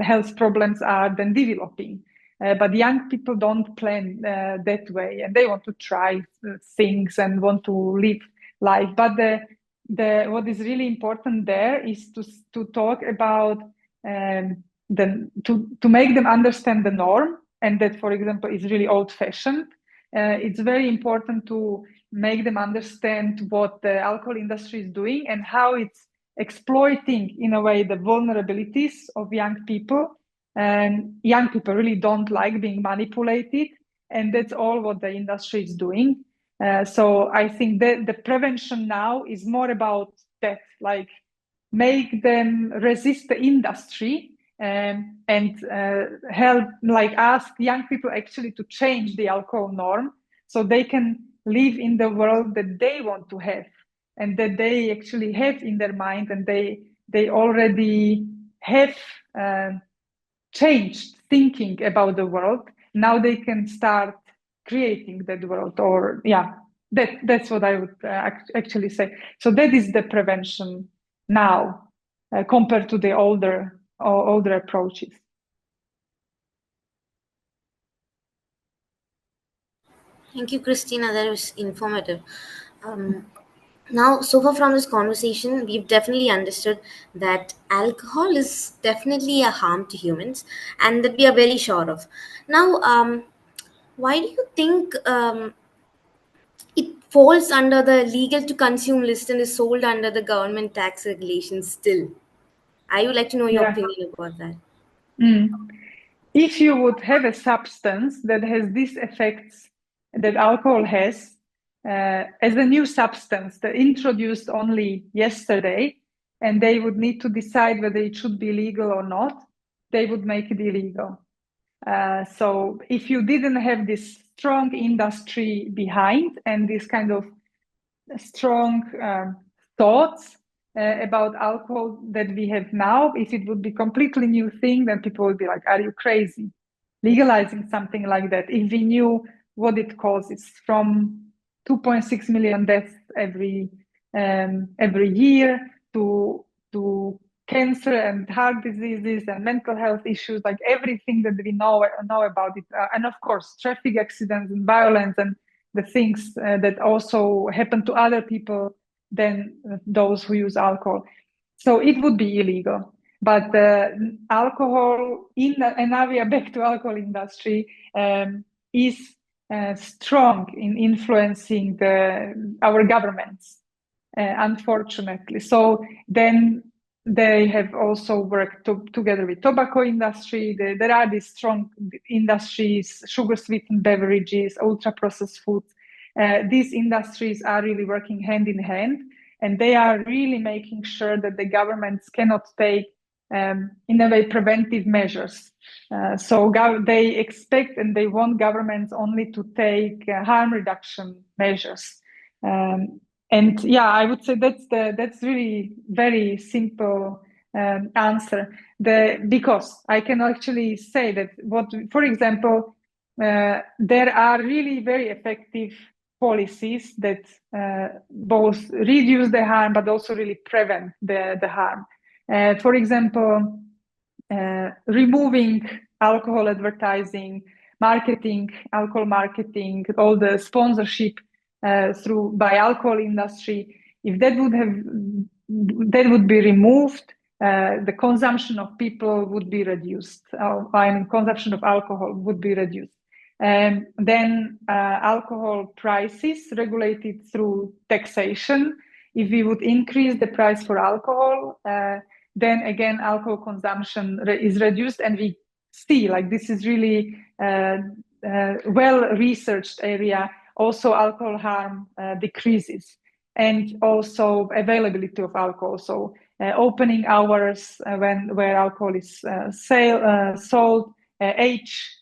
health problems are then developing. But young people don't plan that way, and they want to try things and want to live life. But what is really important there is to talk about to make them understand the norm, and that, for example, is really old-fashioned. It's very important to make them understand what the alcohol industry is doing and how it's exploiting, in a way, the vulnerabilities of young people. And young people really don't like being manipulated, and that's all what the industry is doing. So I think that the prevention now is more about that, like make them resist the industry and help, like ask young people actually to change the alcohol norm so they can live in the world that they want to have and that they actually have in their mind, and they already have changed thinking about the world. Now they can start creating that world, or that's what I would actually say. So that is the prevention now compared to the older approaches. Thank you, Kristina. That was informative. Now, so far from this conversation, we've definitely understood that alcohol is definitely a harm to humans, and that we are very sure of. Now, why do you think it falls under the legal to consume list and is sold under the government tax regulations still? I would like to know your opinion about that. If you would have a substance that has these effects that alcohol has, as a new substance that introduced only yesterday, and they would need to decide whether it should be legal or not, they would make it illegal. So if you didn't have this strong industry behind and this kind of strong thoughts about alcohol that we have now, if it would be completely new thing, then people would be like, are you crazy? Legalizing something like that. If we knew what it causes, from 2.6 million deaths every year to cancer and heart diseases and mental health issues, like everything that we know about it, and of course traffic accidents and violence and the things that also happen to other people than those who use alcohol. So it would be illegal. But alcohol, and now we are back to alcohol industry, is strong in influencing our governments, unfortunately. So then they have also worked together with tobacco industry. There are these strong industries, sugar-sweetened beverages, ultra-processed foods. These industries are really working hand in hand, and they are really making sure that the governments cannot take, in a way, preventive measures. So they expect and they want governments only to take harm reduction measures. And I would say that's really very simple answer. Because I can actually say that for example, there are really very effective policies that both reduce the harm but also really prevent the harm. For example, removing alcohol advertising, alcohol marketing, all the sponsorship by alcohol industry. If that would be removed, the consumption of people would be reduced. Consumption of alcohol would be reduced. And then alcohol prices regulated through taxation. If we would increase the price for alcohol, then again alcohol consumption is reduced, and we see like this is really well-researched area. Also alcohol harm decreases, and also availability of alcohol. So opening hours where alcohol is sold, age,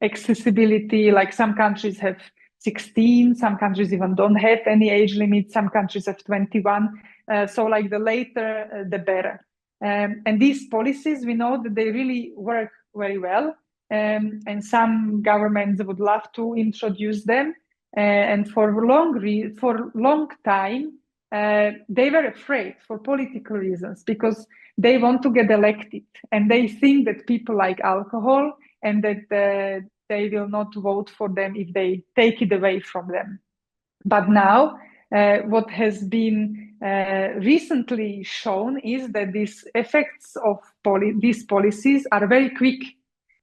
accessibility, like some countries have 16, some countries even don't have any age limit, some countries have 21. So like the later, the better. And these policies, we know that they really work very well. And some governments would love to introduce them. And for long time, they were afraid for political reasons because they want to get elected. And they think that people like alcohol and that they will not vote for them if they take it away from them. But now what has been recently shown is that these effects of these policies are very quick.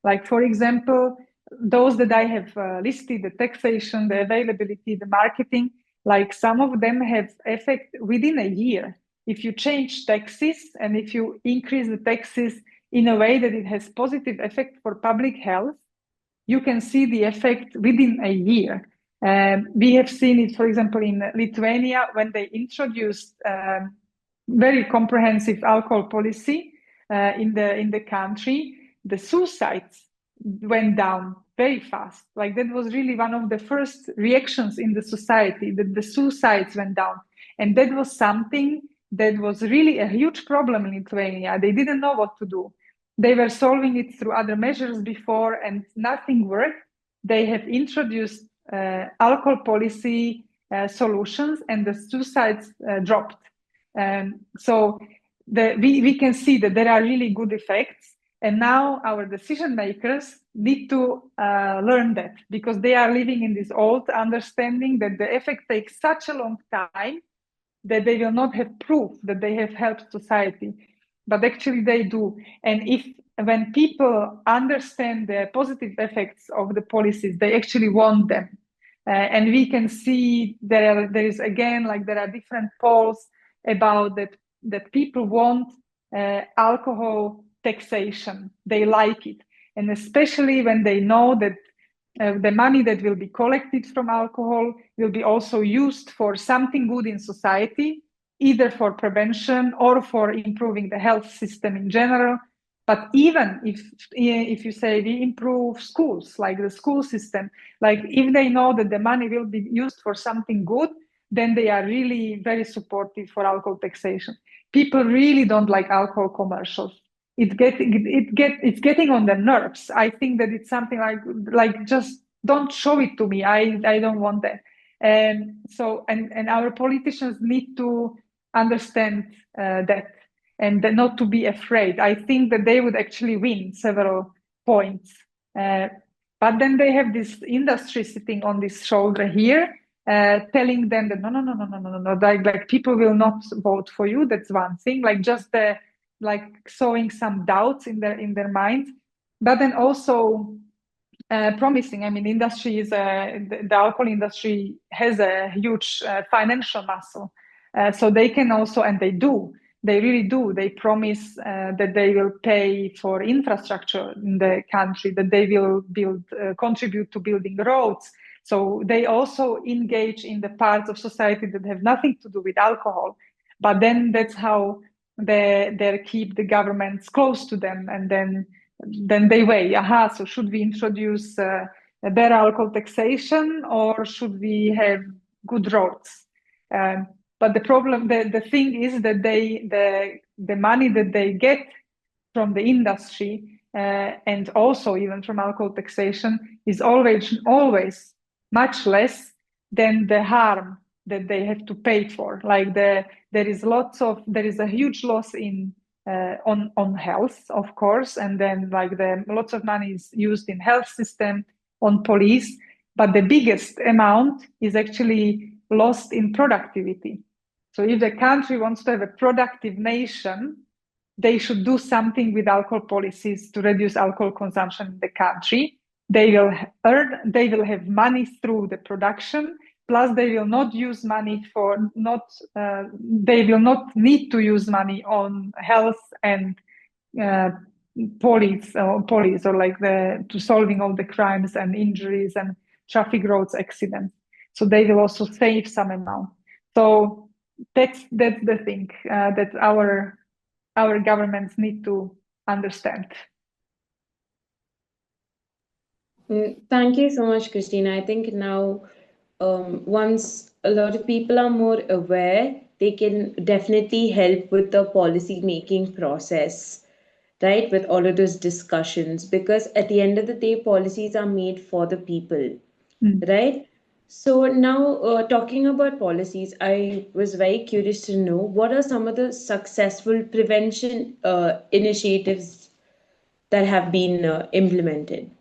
Like, for example, those that I have listed, the taxation, the availability, the marketing, like some of them have effect within a year. If you change taxes and if you increase the taxes in a way that it has positive effect for public health, you can see the effect within a year. We have seen it, for example, in Lithuania when they introduced very comprehensive alcohol policy in the country. The suicides went down very fast. Like that was really one of the first reactions in the society, that the suicides went down. And that was something that was really a huge problem in Lithuania. They didn't know what to do. They were solving it through other measures before and nothing worked. They have introduced alcohol policy solutions and the suicides dropped. So we can see that there are really good effects. And now our decision makers need to learn that, because they are living in this old understanding that the effect takes such a long time that they will not have proof that they have helped society. But actually they do. And when people understand the positive effects of the policies, they actually want them. And we can see there is again, like there are different polls about that people want alcohol taxation. They like it. And especially when they know that the money that will be collected from alcohol will be also used for something good in society, either for prevention or for improving the health system in general. But even if you say we improve schools, like the school system, like if they know that the money will be used for something good, then they are really very supportive for alcohol taxation. People really don't like alcohol commercials. It's getting on the nerves. I think that it's something like just don't show it to me. I don't want that. And so and our politicians need to understand that and not to be afraid. I think that they would actually win several points. But then they have this industry sitting on this shoulder here, telling them that no, like people will not vote for you. That's one thing. Like just like sowing some doubts in their minds, but then also promising. I mean, industry is the alcohol industry has a huge financial muscle, so they can also, and they really do. They promise that they will pay for infrastructure in the country, that they will contribute to building roads. So they also engage in the parts of society that have nothing to do with alcohol. But then that's how they keep the governments close to them, and then they weigh, so should we introduce a better alcohol taxation, or should we have good roads? But the problem, the thing is that the money that they get from the industry and also even from alcohol taxation is always much less than the harm that they have to pay for. Like there is a huge loss in on health, of course, and then like lots of money is used in health system, on police, but the biggest amount is actually lost in productivity. So if the country wants to have a productive nation, they should do something with alcohol policies to reduce alcohol consumption in the country. They will have money through the production, plus they will not use money they will not need to use money on health and police or like to solving all the crimes and injuries and traffic roads accidents. So they will also save some amount. So that's the thing that our governments need to understand. Thank you so much, Kristina. I think now once a lot of people are more aware, they can definitely help with the policy making process, right? With all of those discussions, because at the end of the day, policies are made for the people, right? So now talking about policies, I was very curious to know what are some of the successful prevention initiatives that have been implemented?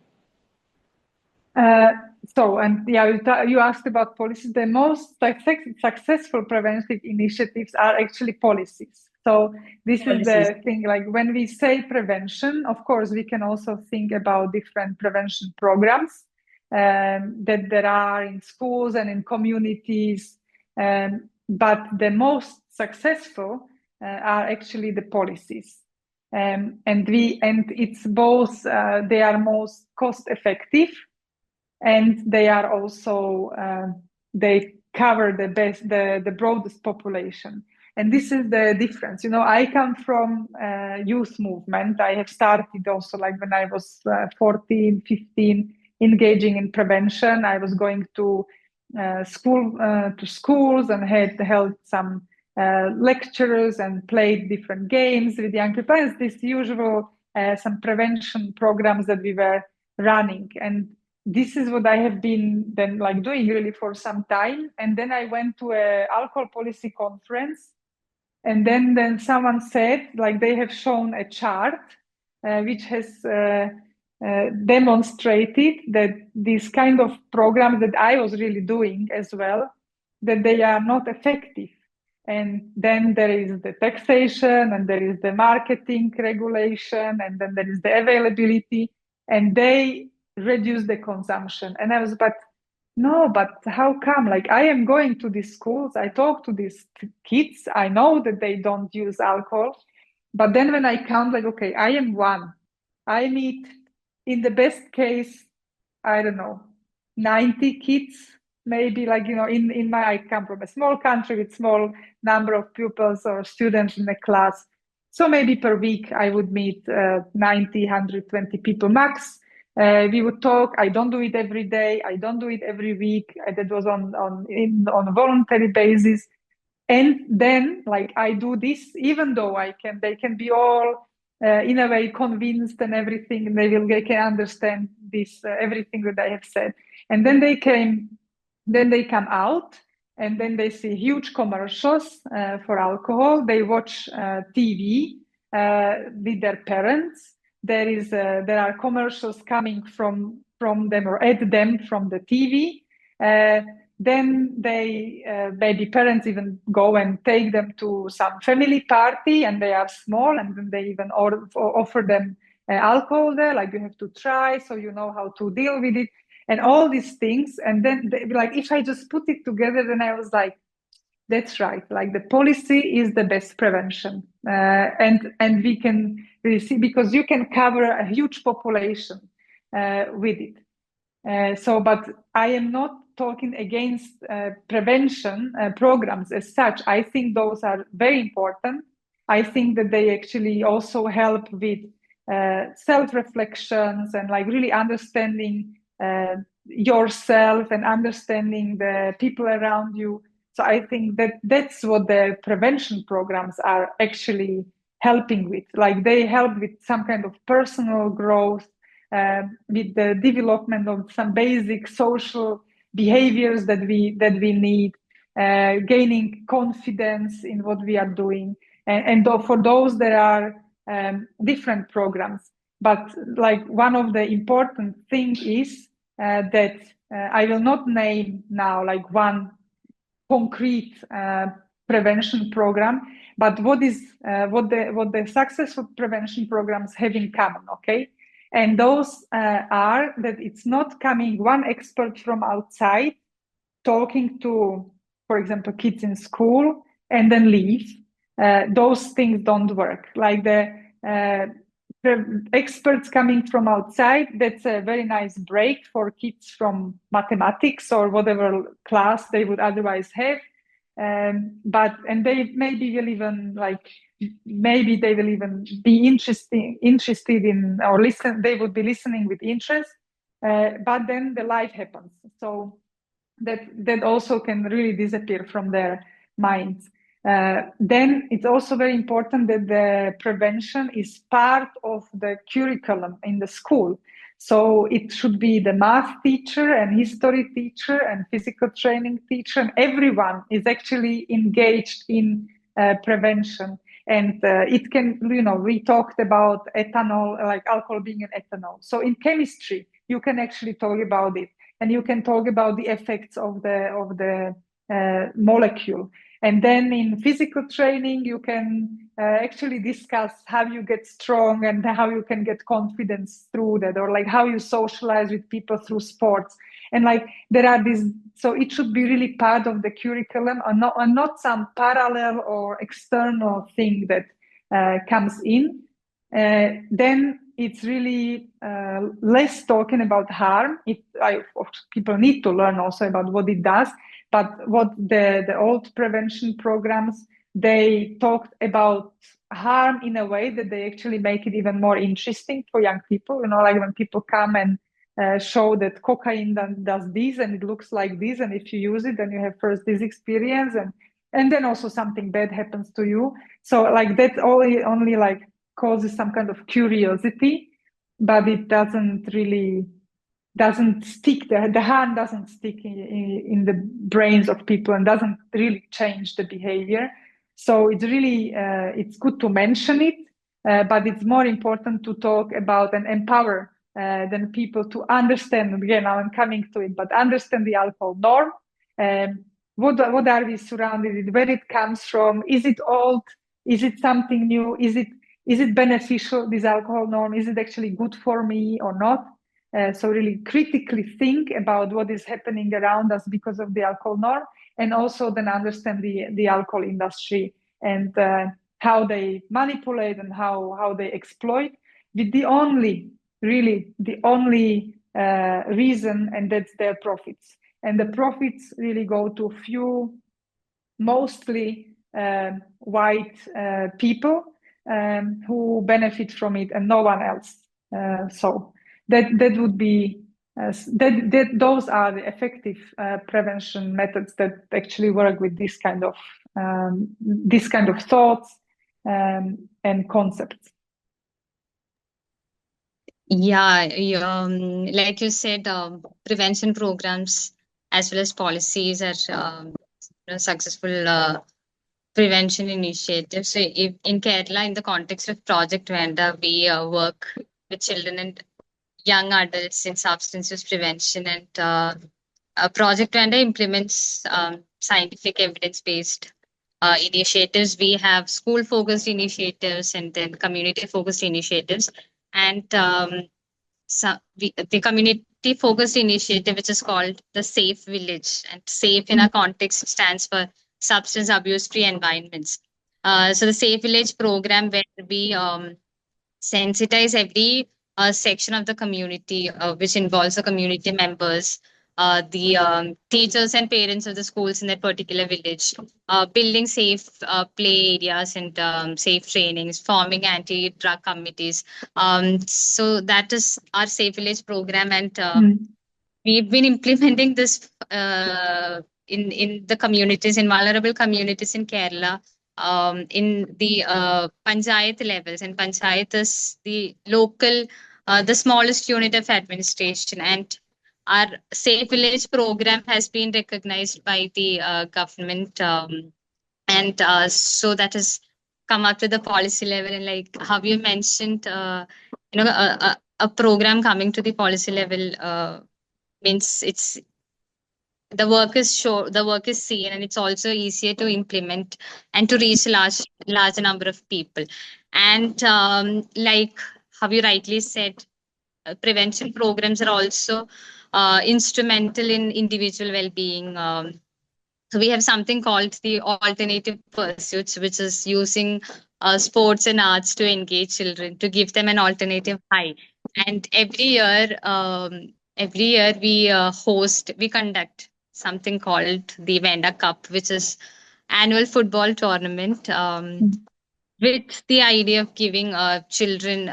you asked about policies. The most successful preventive initiatives are actually policies. So this is the thing, like when we say prevention, of course, we can also think about different prevention programs that there are in schools and in communities. But the most successful are actually the policies. And it's both, they are most cost effective, and they are also, they cover the broadest population. And this is the difference. I come from youth movement. I have started also like when I was 14, 15, engaging in prevention. I was going to schools and held some lectures and played different games with young people. It's this usual some prevention programs that we were running. And this is what I have been then like doing really for some time. And then I went to a alcohol policy conference, and then someone said, like, they have shown a chart which has demonstrated that these kind of programs that I was really doing as well, that they are not effective. And then there is the taxation, and there is the marketing regulation, and then there is the availability, and they reduce the consumption. And I was, but how come? Like, I am going to these schools, I talk to these kids, I know that they don't use alcohol, but then when I count, like, okay, I am one, I meet, in the best case, I don't know, 90 kids, maybe, like, I come from a small country with small number of pupils or students in the class. So maybe per week I would meet 90, 120 people max. We would talk. I don't do it every day. I don't do it every week. That was on a voluntary basis. And then, like, I do this, even though they can be all in a way convinced and everything, and they can understand this, everything that I have said. And then they come out, and then they see huge commercials for alcohol. They watch TV with their parents. There are commercials coming from them or at them from the TV. Then they maybe parents even go and take them to some family party, and they are small, and then they even offer them alcohol there, like, you have to try so you know how to deal with it, and all these things. And then like, if I just put it together, then I was like, that's right, like, the policy is the best prevention. And we can really see, because you can cover a huge population with it. But I am not talking against prevention programs as such. I think those are very important. I think that they actually also help with self-reflections and, like, really understanding yourself and understanding the people around you. So I think that that's what the prevention programs are actually helping with. Like, they help with some kind of personal growth, with the development of some basic social behaviors that we need, gaining confidence in what we are doing. And for those, there are different programs. But, like, one of the important things is that I will not name now, like, one concrete prevention program, but what the successful prevention programs have in common, okay? And those are that it's not coming one expert from outside talking to, for example, kids in school and then leave. Those things don't work. Like, the experts coming from outside, that's a very nice break for kids from mathematics or whatever class they would otherwise have. And they maybe will even, like, maybe they will even be interested in, or listen, they would be listening with interest, but then the life happens. So that also can really disappear from their minds. Then it's also very important that the prevention is part of the curriculum in the school. So it should be the math teacher and history teacher and physical training teacher, and everyone is actually engaged in prevention. And it can, we talked about ethanol, like alcohol being an ethanol. So in chemistry, you can actually talk about it. and you can talk about the effects of the molecule. And then in physical training, you can actually discuss how you get strong and how you can get confidence through that, or like how you socialize with people through sports. And like there are these, so it should be really part of the curriculum, and not some parallel or external thing that comes in. Then it's really less talking about harm. People need to learn also about what it does, but what the old prevention programs, they talked about harm in a way that they actually make it even more interesting for young people. You know, like when people come and show that cocaine does this and it looks like this, and if you use it, then you have first this experience, and then also something bad happens to you. So like that only like causes some kind of curiosity, but it doesn't stick. The harm doesn't stick in the brains of people and doesn't really change the behavior. So it's really it's good to mention it, but it's more important to talk about and empower than people to understand. Again, now I'm coming to it, but understand the alcohol norm. What are we surrounded with? Where it comes from? Is it old? Is it something new? Is it beneficial, this alcohol norm? Is it actually good for me or not? So really critically think about what is happening around us because of the alcohol norm, and also then understand the alcohol industry and how they manipulate and how they exploit, with the only reason, and that's their profits. And the profits really go to few, mostly white people who benefit from it, and no one else. So that would be those are the effective prevention methods that actually work with this kind of thoughts and concepts. Yeah, like you said, prevention programs as well as policies are successful prevention initiatives. So in Kerala, in the context of Project Venda, we work with children and young adults in substance use prevention, and Project Venda implements scientific evidence-based initiatives. We have school-focused initiatives and then community-focused initiatives. And the community-focused initiative, which is called the Safe Village, and SAFE in our context stands for Substance Abuse-Free Environments. So the Safe Village program, where we sensitize every section of the community, which involves the community members, the teachers and parents of the schools in that particular village, building safe play areas and safe trainings, forming anti-drug committees. So that is our Safe Village program, and we've been implementing this in the communities, in vulnerable communities in Kerala, in the panchayat levels. And panchayat is the local, the smallest unit of administration. And our Safe Village program has been recognized by the government, and so that has come up to the policy level. And like how you mentioned, a program coming to the policy level means it's the work is seen, and it's also easier to implement and to reach large number of people. And like how you rightly said, prevention programs are also instrumental in individual well-being. So we have something called the alternative pursuits, which is using sports and arts to engage children, to give them an alternative high. And every year we conduct something called the Venda Cup, which is annual football tournament, with the idea of giving children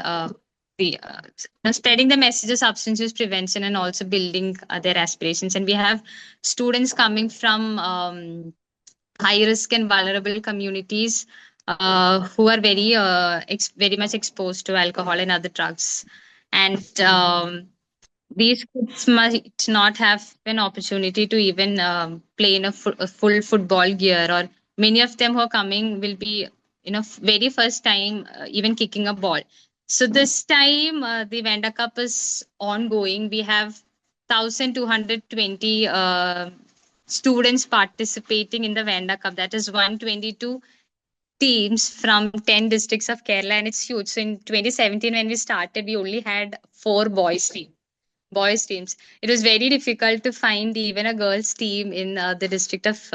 spreading the message of substance use prevention, and also building their aspirations. And we have students coming from high risk and vulnerable communities who are very much exposed to alcohol and other drugs. And these kids might not have an opportunity to even play in a full football gear, or many of them who are coming will be, very first time even kicking a ball. So this time the Venda Cup is ongoing. We have 1,220 students participating in the Vanda Cup. That is 122 teams from 10 districts of Kerala, and it's huge. So in 2017, when we started, we only had 4 boys teams. It was very difficult to find even a girls team in the district of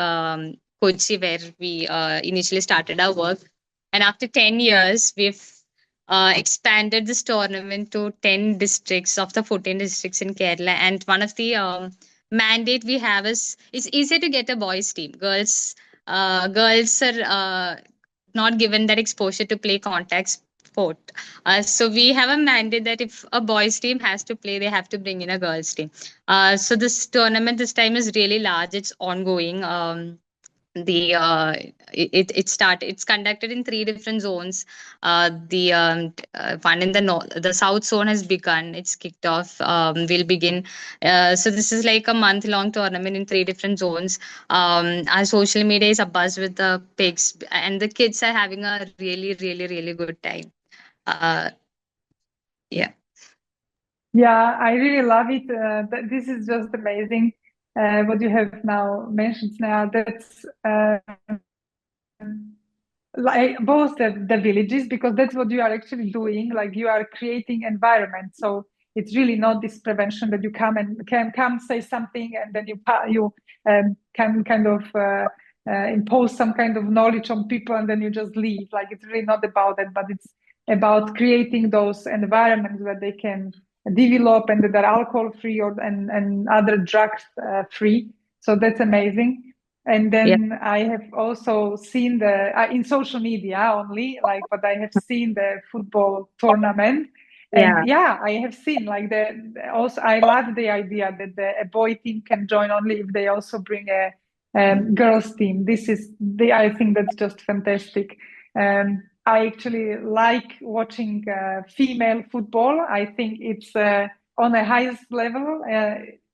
Kochi, where we initially started our work. And after 10 years, we've expanded this tournament to 10 districts of the 14 districts in Kerala. And one of the mandate we have is it's easier to get a boys team. Girls are not given that exposure to play contact sport. So we have a mandate that if a boys team has to play, they have to bring in a girls team. So this tournament this time is really large. It's ongoing. The It's conducted in 3 different zones. The one in the north, the south zone has begun. It's kicked off. Will begin. So this is like a month-long tournament in 3 different zones. Our social media is abuzz with the pics, and the kids are having a really, really, really good time. Yeah. Yeah, I really love it. This is just amazing. What you have now mentioned now, that's like both the villages, because that's what you are actually doing. Like you are creating environment. So it's really not this prevention that you come and can come say something and then you can kind of impose some kind of knowledge on people and then you just leave. Like it's really not about that, but it's about creating those environments where they can develop and that are alcohol free and other drugs free. So that's amazing. And then I have also seen in social media only, but I have seen the football tournament. And I have seen also I love the idea that a boy team can join only if they also bring a girls team. I think that's just fantastic. I actually like watching female football. I think it's on the highest level.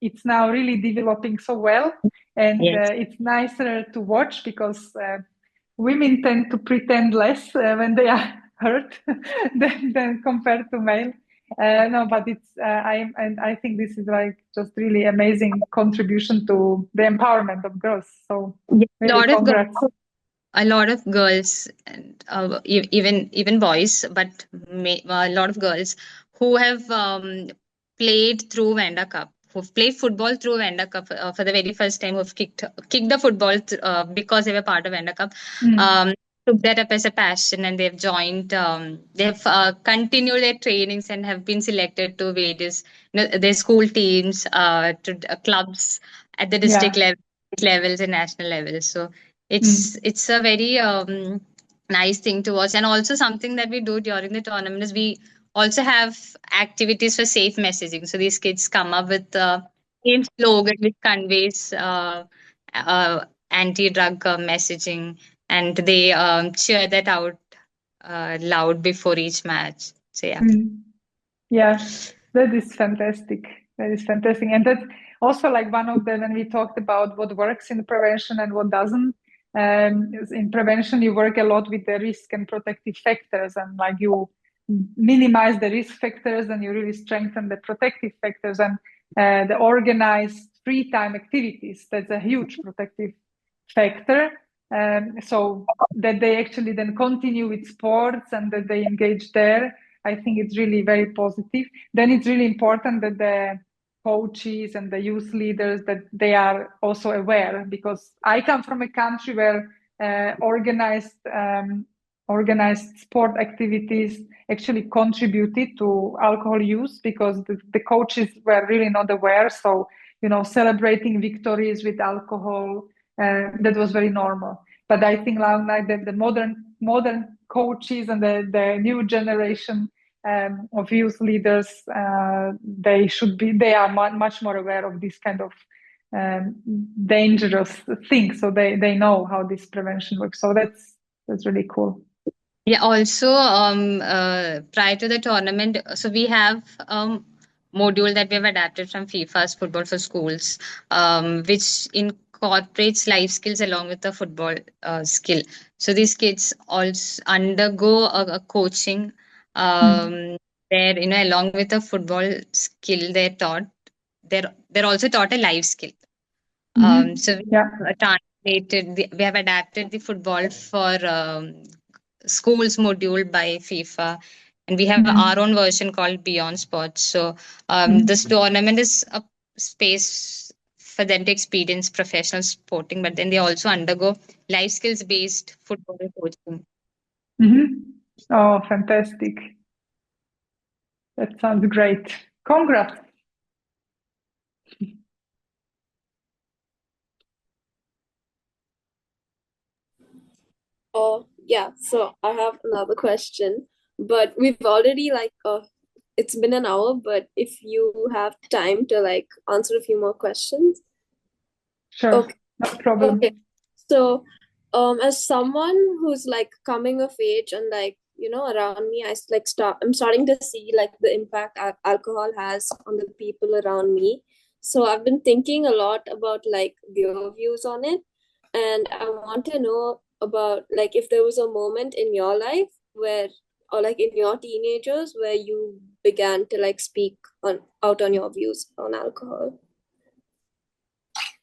It's now really developing so well. And it's nicer to watch because women tend to pretend less when they are hurt than compared to male. No, but I think this is just really amazing contribution to the empowerment of girls. So really congrats. A lot of girls and even boys, but a lot of girls who have played through Vanda Cup, who've played football through Vanda Cup for the very first time, who've kicked the football because they were part of Vanda Cup. Took that up as a passion and they've joined. They've continued their trainings and have been selected to various, their school teams, to clubs at the district levels and national levels. So it's a very nice thing to watch, and also something that we do during the tournament is we also have activities for safe messaging. So these kids come up with same slogan which conveys anti-drug messaging, and they cheer that out loud before each match. So yeah, that is fantastic. That is fantastic, and that's also one of the, when we talked about what works in prevention and what doesn't. In prevention, you work a lot with the risk and protective factors, and you minimize the risk factors and you really strengthen the protective factors, and the organized free time activities. That's a huge protective factor. So that they actually then continue with sports and that they engage there. I think it's really very positive. Then it's really important that the coaches and the youth leaders, that they are also aware, because I come from a country where organized sport activities actually contributed to alcohol use, because the coaches were really not aware. So, celebrating victories with alcohol, that was very normal. But I think now the modern coaches and the new generation of youth leaders, they are much more aware of this kind of dangerous things. So they know how this prevention works. So that's really cool. Yeah. Also, prior to the tournament, so we have module that we have adapted from FIFA's Football for Schools, which incorporates life skills along with the football skill. So these kids also undergo a coaching where, along with the football skill they're taught, they're also taught a life skill. So we we have adapted the football for schools module by FIFA, and we have our own version called Beyond Sports. So this tournament is a space for them to experience professional sporting, but then they also undergo life skills based football coaching. Oh, fantastic. That sounds great. Congrats. Oh, yeah. So I have another question, but we've already it's been an hour, but if you have time to answer a few more questions. Sure, okay. No problem. Okay. So, as someone who's coming of age and around me, I'm starting to see the impact alcohol has on the people around me. So I've been thinking a lot about your views on it, and I want to know about if there was a moment in your life where, or in your teenagers, where you began to speak out on your views on alcohol.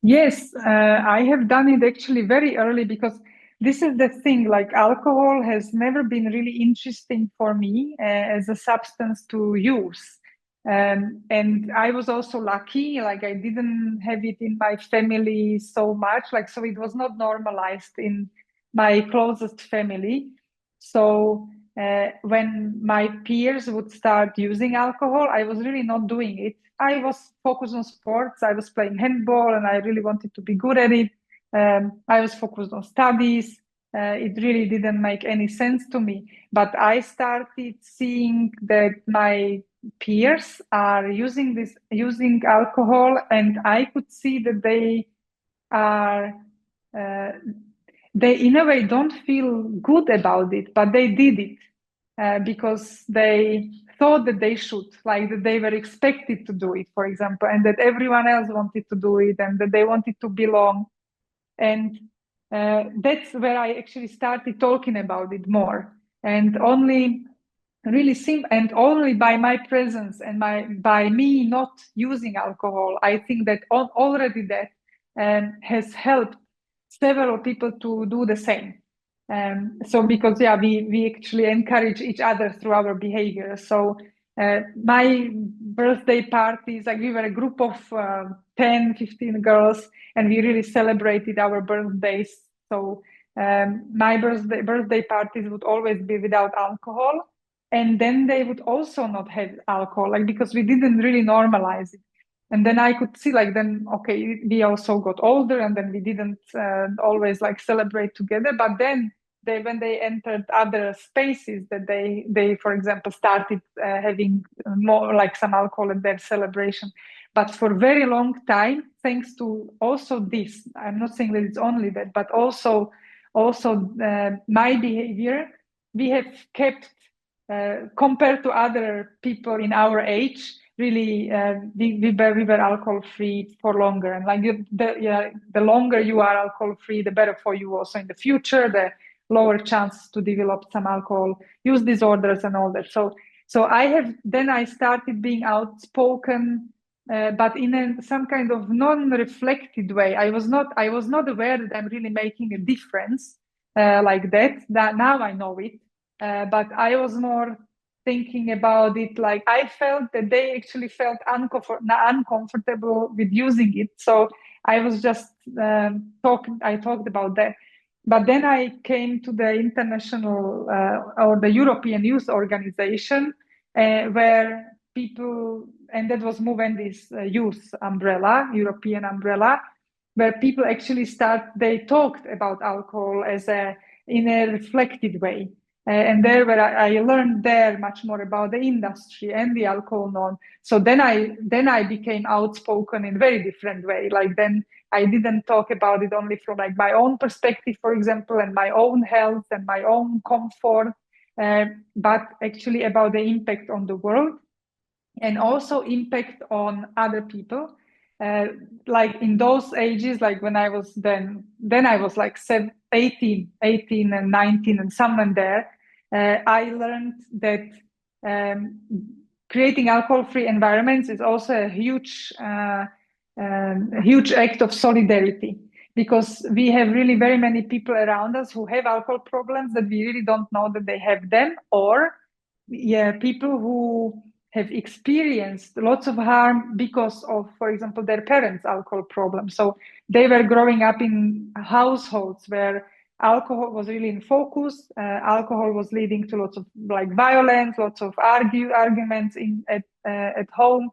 Yes, I have done it actually very early, because this is the thing, alcohol has never been really interesting for me as a substance to use. And I was also lucky, I didn't have it in my family so much, so it was not normalized in my closest family. So when my peers would start using alcohol, I was really not doing it. I was focused on sports. I was playing handball and I really wanted to be good at it. I was focused on studies. It really didn't make any sense to me. But I started seeing that my peers are using alcohol, and I could see that they are, they in a way don't feel good about it, but they did it because they thought that they should, that they were expected to do it, for example, and that everyone else wanted to do it and that they wanted to belong. And that's where I actually started talking about it more. And only only by my presence and by me not using alcohol, I think that already that has helped several people to do the same. So because we actually encourage each other through our behavior. So my birthday parties, we were a group of 10, 15 girls, and we really celebrated our birthdays. So my birthday parties would always be without alcohol. And then they would also not have alcohol, because we didn't really normalize it. And then I could see then, okay, we also got older, and then we didn't always celebrate together. But then when they entered other spaces, that they for example started having more some alcohol at their celebration. But for a very long time, thanks to also this, I'm not saying that it's only that, but also my behavior, we have kept compared to other people in our age, really, we were alcohol free for longer. And the longer you are alcohol free, the better for you also in the future, the lower chance to develop some alcohol use disorders and all that. So I started being outspoken, but in some kind of non-reflected way. I was not aware that I'm really making a difference like that. That now I know it. But I was more thinking about it, I felt that they actually felt uncomfortable with using it. So I was just I talked about that. But then I came to the international or the European Youth Organization, where people, and that was Movendi's youth umbrella, European umbrella, where people actually they talked about alcohol in a reflected way. And there where I learned there much more about the industry and the alcohol norm. So then I became outspoken in a very different way. Then I didn't talk about it only from my own perspective, for example, and my own health and my own comfort, but actually about the impact on the world and also impact on other people. In those ages, when I was then I was 18 and 19 and someone there, I learned that creating alcohol-free environments is also a huge act of solidarity, because we have really very many people around us who have alcohol problems that we really don't know that they have them, or people who have experienced lots of harm because of, for example, their parents' alcohol problems. So they were growing up in households where alcohol was really in focus. Alcohol was leading to lots of violence, lots of arguments at home.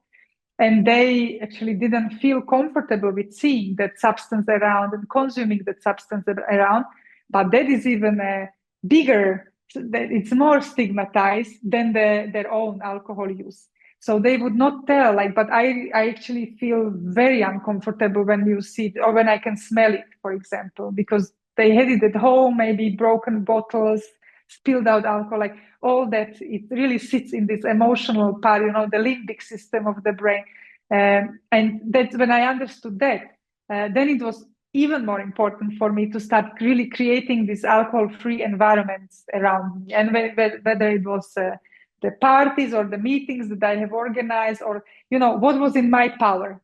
And they actually didn't feel comfortable with seeing that substance around and consuming that substance around. But that is even a bigger, it's more stigmatized than their own alcohol use. So they would not tell, but I actually feel very uncomfortable when you see it, or when I can smell it, for example, because they had it at home, maybe broken bottles, spilled out alcohol, all that. It really sits in this emotional part, the limbic system of the brain. And that's when I understood that, then it was even more important for me to start really creating these alcohol-free environments around me. And whether it was the parties or the meetings that I have organized, or, what was in my power.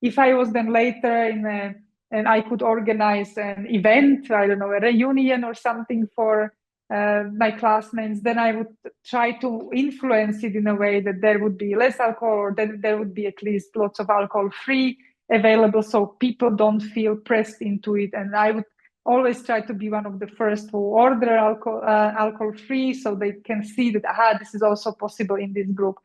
If I was then later and I could organize an event, I don't know, a reunion or something for my classmates, then I would try to influence it in a way that there would be less alcohol, or that there would be at least lots of alcohol-free available, so people don't feel pressed into it. And I would always try to be one of the first who order alcohol-free, so they can see that, this is also possible in this group.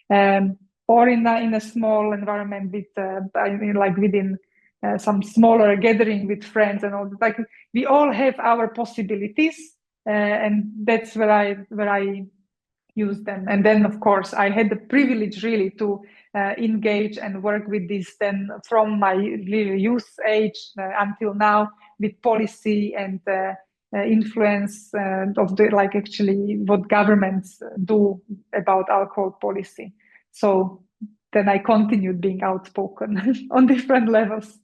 Or in a small environment within some smaller gathering with friends and all that. We all have our possibilities. And that's where I use them. And then, of course, I had the privilege really to engage and work with this then from my youth age until now, with policy and influence of actually what governments do about alcohol policy. So then I continued being outspoken on different levels.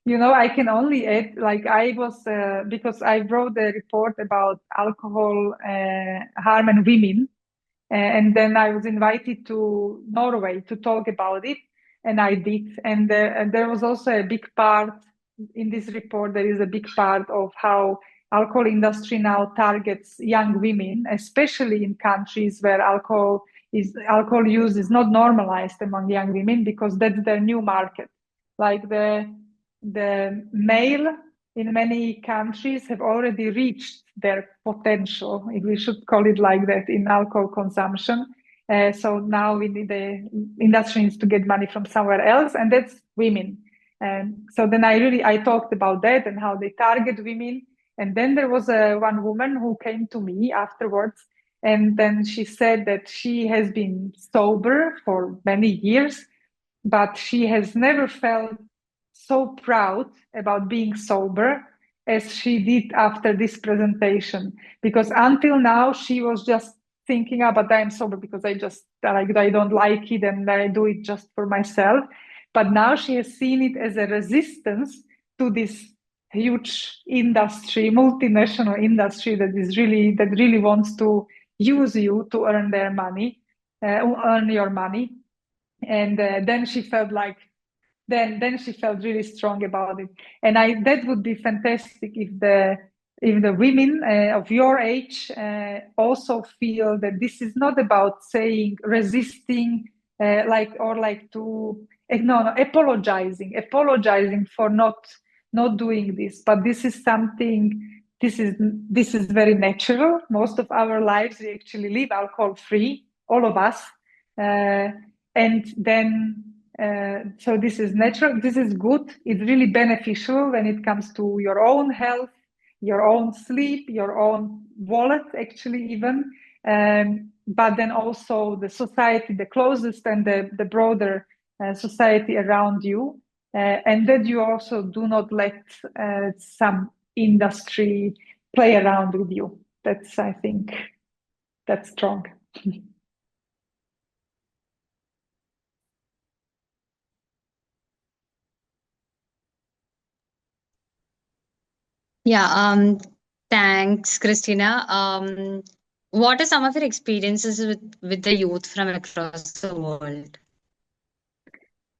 I can only add, I was, because I wrote a report about alcohol harm in women, and then I was invited to Norway to talk about it, and I did. And there was also a big part in this report. There is a big part of how alcohol industry now targets young women, especially in countries where alcohol use is not normalized among young women, because that's their new market. The male in many countries have already reached their potential, if we should call it like that, in alcohol consumption. So now the industry needs to get money from somewhere else, and that's women. So then I talked about that and how they target women. And then there was one woman who came to me afterwards, and then she said that she has been sober for many years, but she has never felt so proud about being sober as she did after this presentation, because until now she was just thinking, but I'm sober because I don't like it and I do it just for myself. But now she has seen it as a resistance to this huge industry, multinational industry that really wants to use you to earn their money, earn your money. And then she felt then she felt really strong about it. And that would be fantastic if the women of your age also feel that this is not about saying resisting, apologizing for not doing this, but this is something. This is very natural. Most of our lives we actually live alcohol free, all of us, and then. So this is natural, this is good, it's really beneficial when it comes to your own health, your own sleep, your own wallet, actually, even. But then also the society, the closest and the broader society around you. And that you also do not let some industry play around with you. I think, that's strong. Yeah, Thanks, Kristina. What are some of your experiences with the youth from across the world?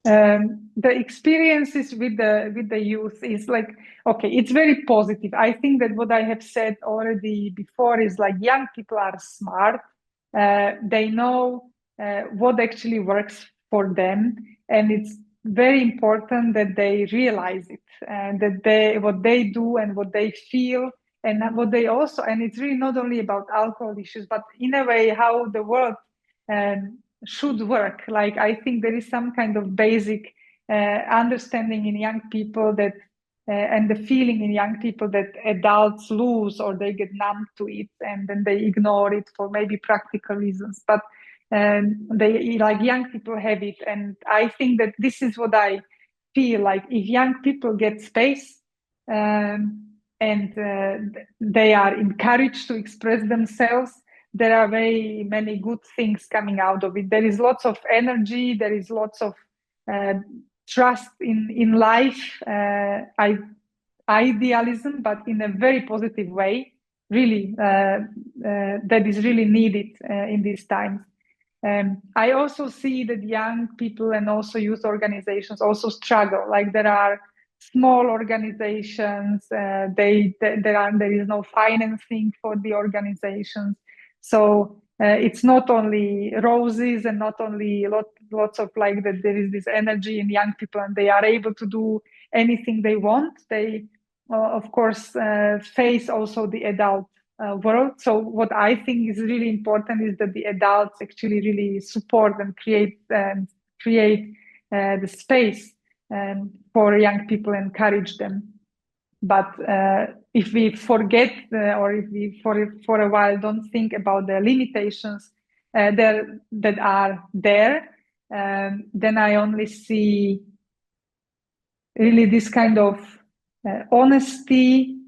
The experiences with the youth is like, okay, it's very positive. I think that what I have said already before is like young people are smart. They know what actually works for them, and it's very important that they realize it, and that what they do and what they feel and what they also, and it's really not only about alcohol issues, but in a way how the world should work. Like, I think there is some kind of basic understanding in young people that and the feeling in young people that adults lose or they get numb to it, and then they ignore it for maybe practical reasons, but they, like, young people have it. And I think that this is what I feel like. If young people get space and they are encouraged to express themselves, there are very many good things coming out of it. There is lots of energy, there is lots of trust in life, idealism, but in a very positive way, really, that is really needed in these times. I also see that young people and also youth organizations also struggle. Like, there are small organizations, there is no financing for the organizations. So it's not only roses and not only lots of, like, that there is this energy in young people and they are able to do anything they want. They, of course, face also the adult world. So what I think is really important is that the adults actually really support and create the space for young people, encourage them. But if we forget or if we for a while don't think about the limitations that are there, then I only see really this kind of honesty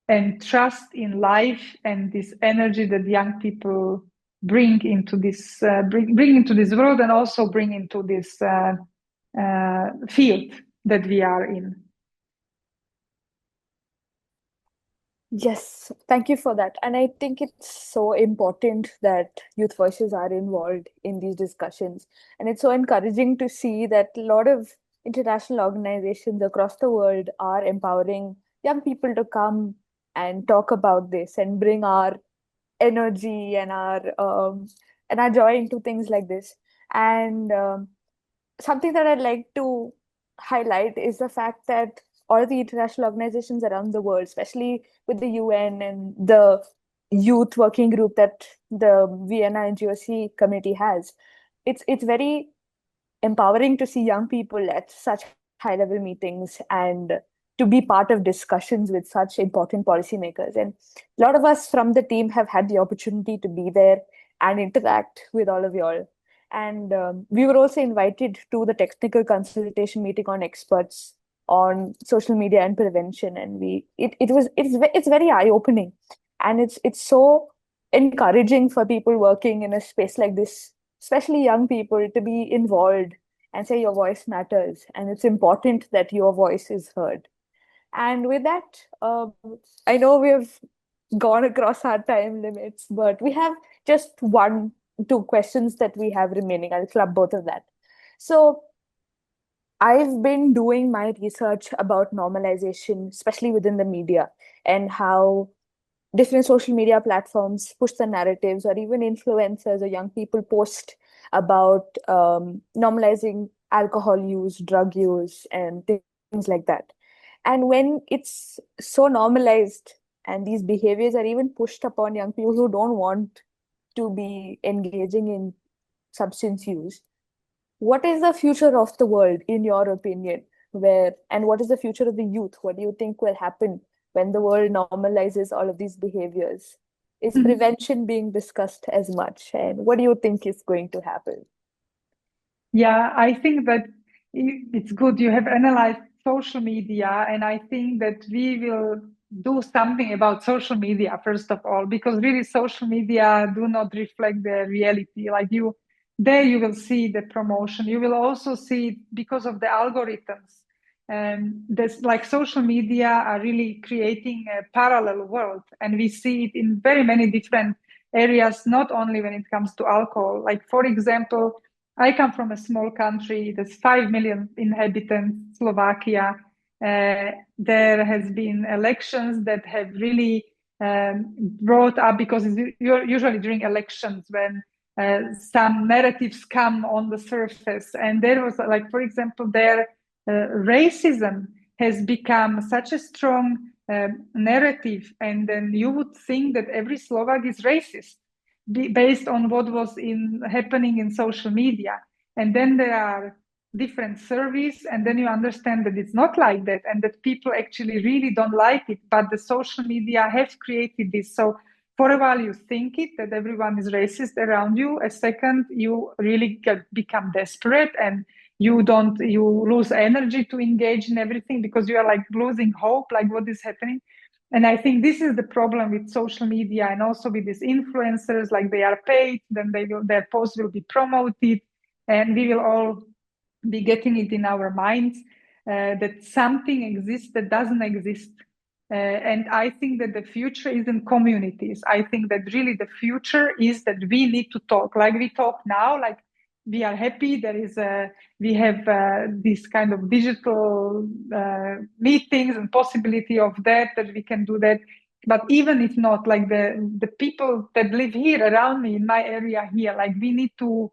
and trust in life and this energy that young people bring into this bring into this world, and also bring into this field that we are in. Yes, thank you for that. And I think it's so important that youth voices are involved in these discussions. And it's so encouraging to see that a lot of international organizations across the world are empowering young people to come and talk about this and bring our energy and our joy into things like this. And something that I'd like to highlight is the fact that all the international organizations around the world, especially with the UN and the youth working group that the Vienna NGOC community has, it's very empowering to see young people at such high-level meetings and to be part of discussions with such important policymakers. And a lot of us from the team have had the opportunity to be there and interact with all of y'all. And we were also invited to the technical consultation meeting on experts on social media and prevention, and it's very eye-opening, and it's so encouraging for people working in a space like this, especially young people, to be involved and say your voice matters, and it's important that your voice is heard. And with that, I know we have gone across our time limits, but we have just 2 questions that we have remaining. I'll club both of that. So I've been doing my research about normalization, especially within the media, and how different social media platforms push the narratives, or even influencers or young people post about normalizing alcohol use, drug use, and things like that. And when it's so normalized and these behaviors are even pushed upon young people who don't want to be engaging in substance use, what is the future of the world, in your opinion? And what is the future of the youth? What do you think will happen when the world normalizes all of these behaviors? Is prevention being discussed as much? And what do you think is going to happen? Yeah, I think that it's good you have analyzed social media, and I think that we will do something about social media first of all, because really social media do not reflect the reality. Like, there you will see the promotion. You will also see, because of the algorithms, this, like, social media are really creating a parallel world, and we see it in very many different areas, not only when it comes to alcohol. Like, for example, I come from a small country that's 5 million inhabitants, Slovakia. There has been elections that have really brought up, because it's usually during elections when some narratives come on the surface. And there was, like, for example, there racism has become such a strong narrative, and then you would think that every Slovak is racist based on what was happening in social media. And then there are different surveys, and then you understand that it's not like that, and that people actually really don't like it, but the social media have created this. So for a while you think it, that everyone is racist around you. A second, you really become desperate, and you lose energy to engage in everything, because you are like losing hope, like what is happening. And I think this is the problem with social media, and also with these influencers, like they are paid, then their posts will be promoted, and we will all be getting it in our minds that something exists that doesn't exist. And I think that the future is in communities. I think that really the future is that we need to talk, like we talk now, like we are happy. We have this kind of digital meetings and possibility of that we can do that. But even if not, like the people that live here around me in my area here, like we need to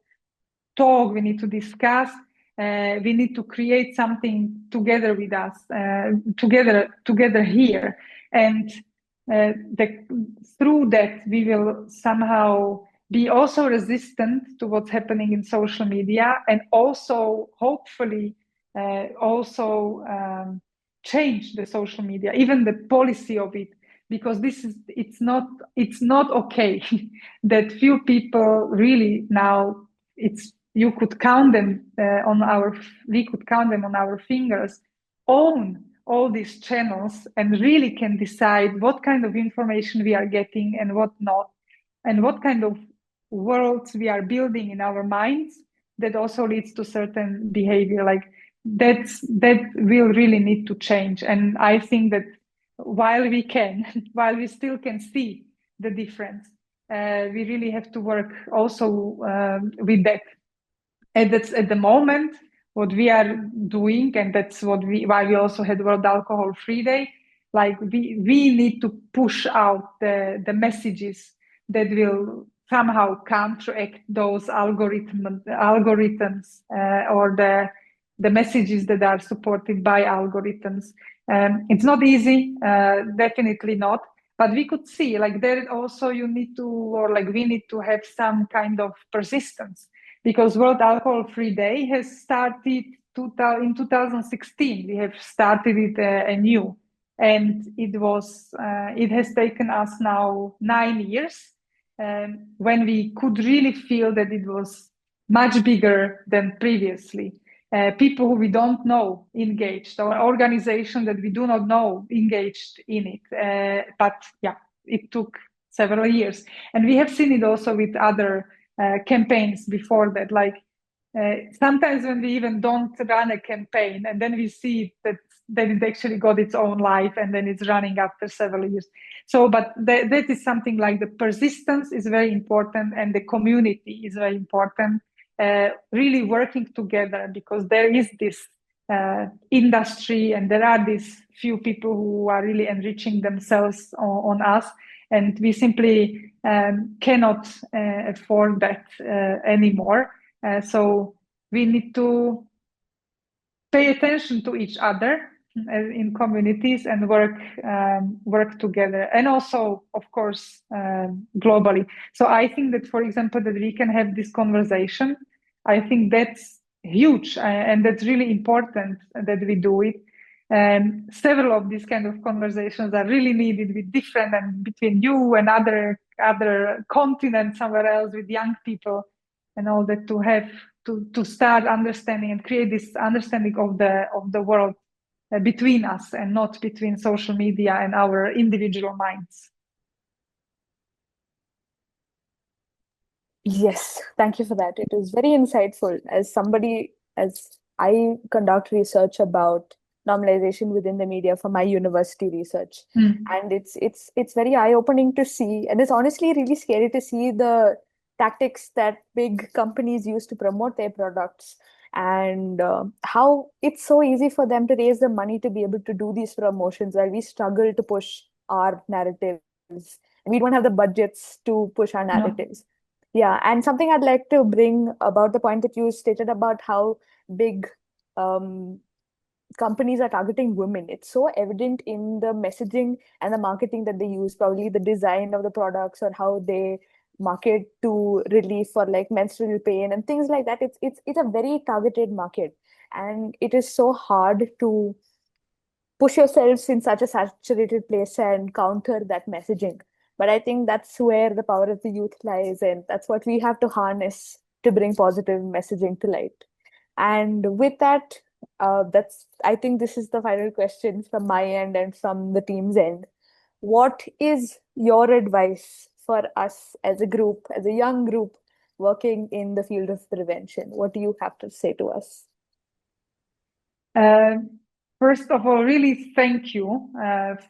talk, we need to discuss, we need to create something together with us, together here. And through that, we will somehow be also resistant to what's happening in social media, and also hopefully change the social media, even the policy of it, because it's not okay that few people really now, we could count them on our fingers, own all these channels, and really can decide what kind of information we are getting and what not, and what kind of worlds we are building in our minds that also leads to certain behavior. Like that will really need to change. And I think that while we still can see the difference, we really have to work also with that. And that's at the moment what we are doing, and that's why we also had World Alcohol Free Day. Like we need to push out the messages that will somehow counteract those algorithms or the messages that are supported by algorithms. It's not easy, definitely not. But we could see, like, there also we need to have some kind of persistence, because World Alcohol Free Day has started in 2016. We have started it anew, and it has taken us now 9 years, when we could really feel that it was much bigger than previously. People who we don't know engaged, or organizations that we do not know engaged in it. But yeah, it took several years. And we have seen it also with other campaigns before that. Like sometimes when we even don't run a campaign, and then we see that it actually got its own life, and then it's running after several years. So, but that is something like the persistence is very important, and the community is very important. Really working together, because there is this industry, and there are these few people who are really enriching themselves on us, and we simply cannot afford that anymore. So we need to pay attention to each other in communities and work together, and also, of course, globally. So I think that, for example, that we can have this conversation. I think that's huge, and that's really important that we do it. And several of these kind of conversations are really needed with different, and between you and other continents somewhere else, with young people and all that, to start understanding and create this understanding of the world between us, and not between social media and our individual minds. Yes, thank you for that. It was very insightful. As I conduct research about normalization within the media for my university research. And it's very eye-opening to see, and it's honestly really scary to see the tactics that big companies use to promote their products, and how it's so easy for them to raise the money to be able to do these promotions, while we struggle to push our narratives. We don't have the budgets to push our narratives. Yeah, and something I'd like to bring about the point that you stated about how big companies are targeting women. It's so evident in the messaging and the marketing that they use, probably the design of the products or how they market to relief for like menstrual pain and things like that. It's a very targeted market, and it is so hard to push yourselves in such a saturated place and counter that messaging. But I think that's where the power of the youth lies, and that's what we have to harness to bring positive messaging to light. And with that, I think this is the final question from my end and from the team's end. What is your advice for us as a group, as a young group working in the field of prevention? What do you have to say to us? First of all, really thank you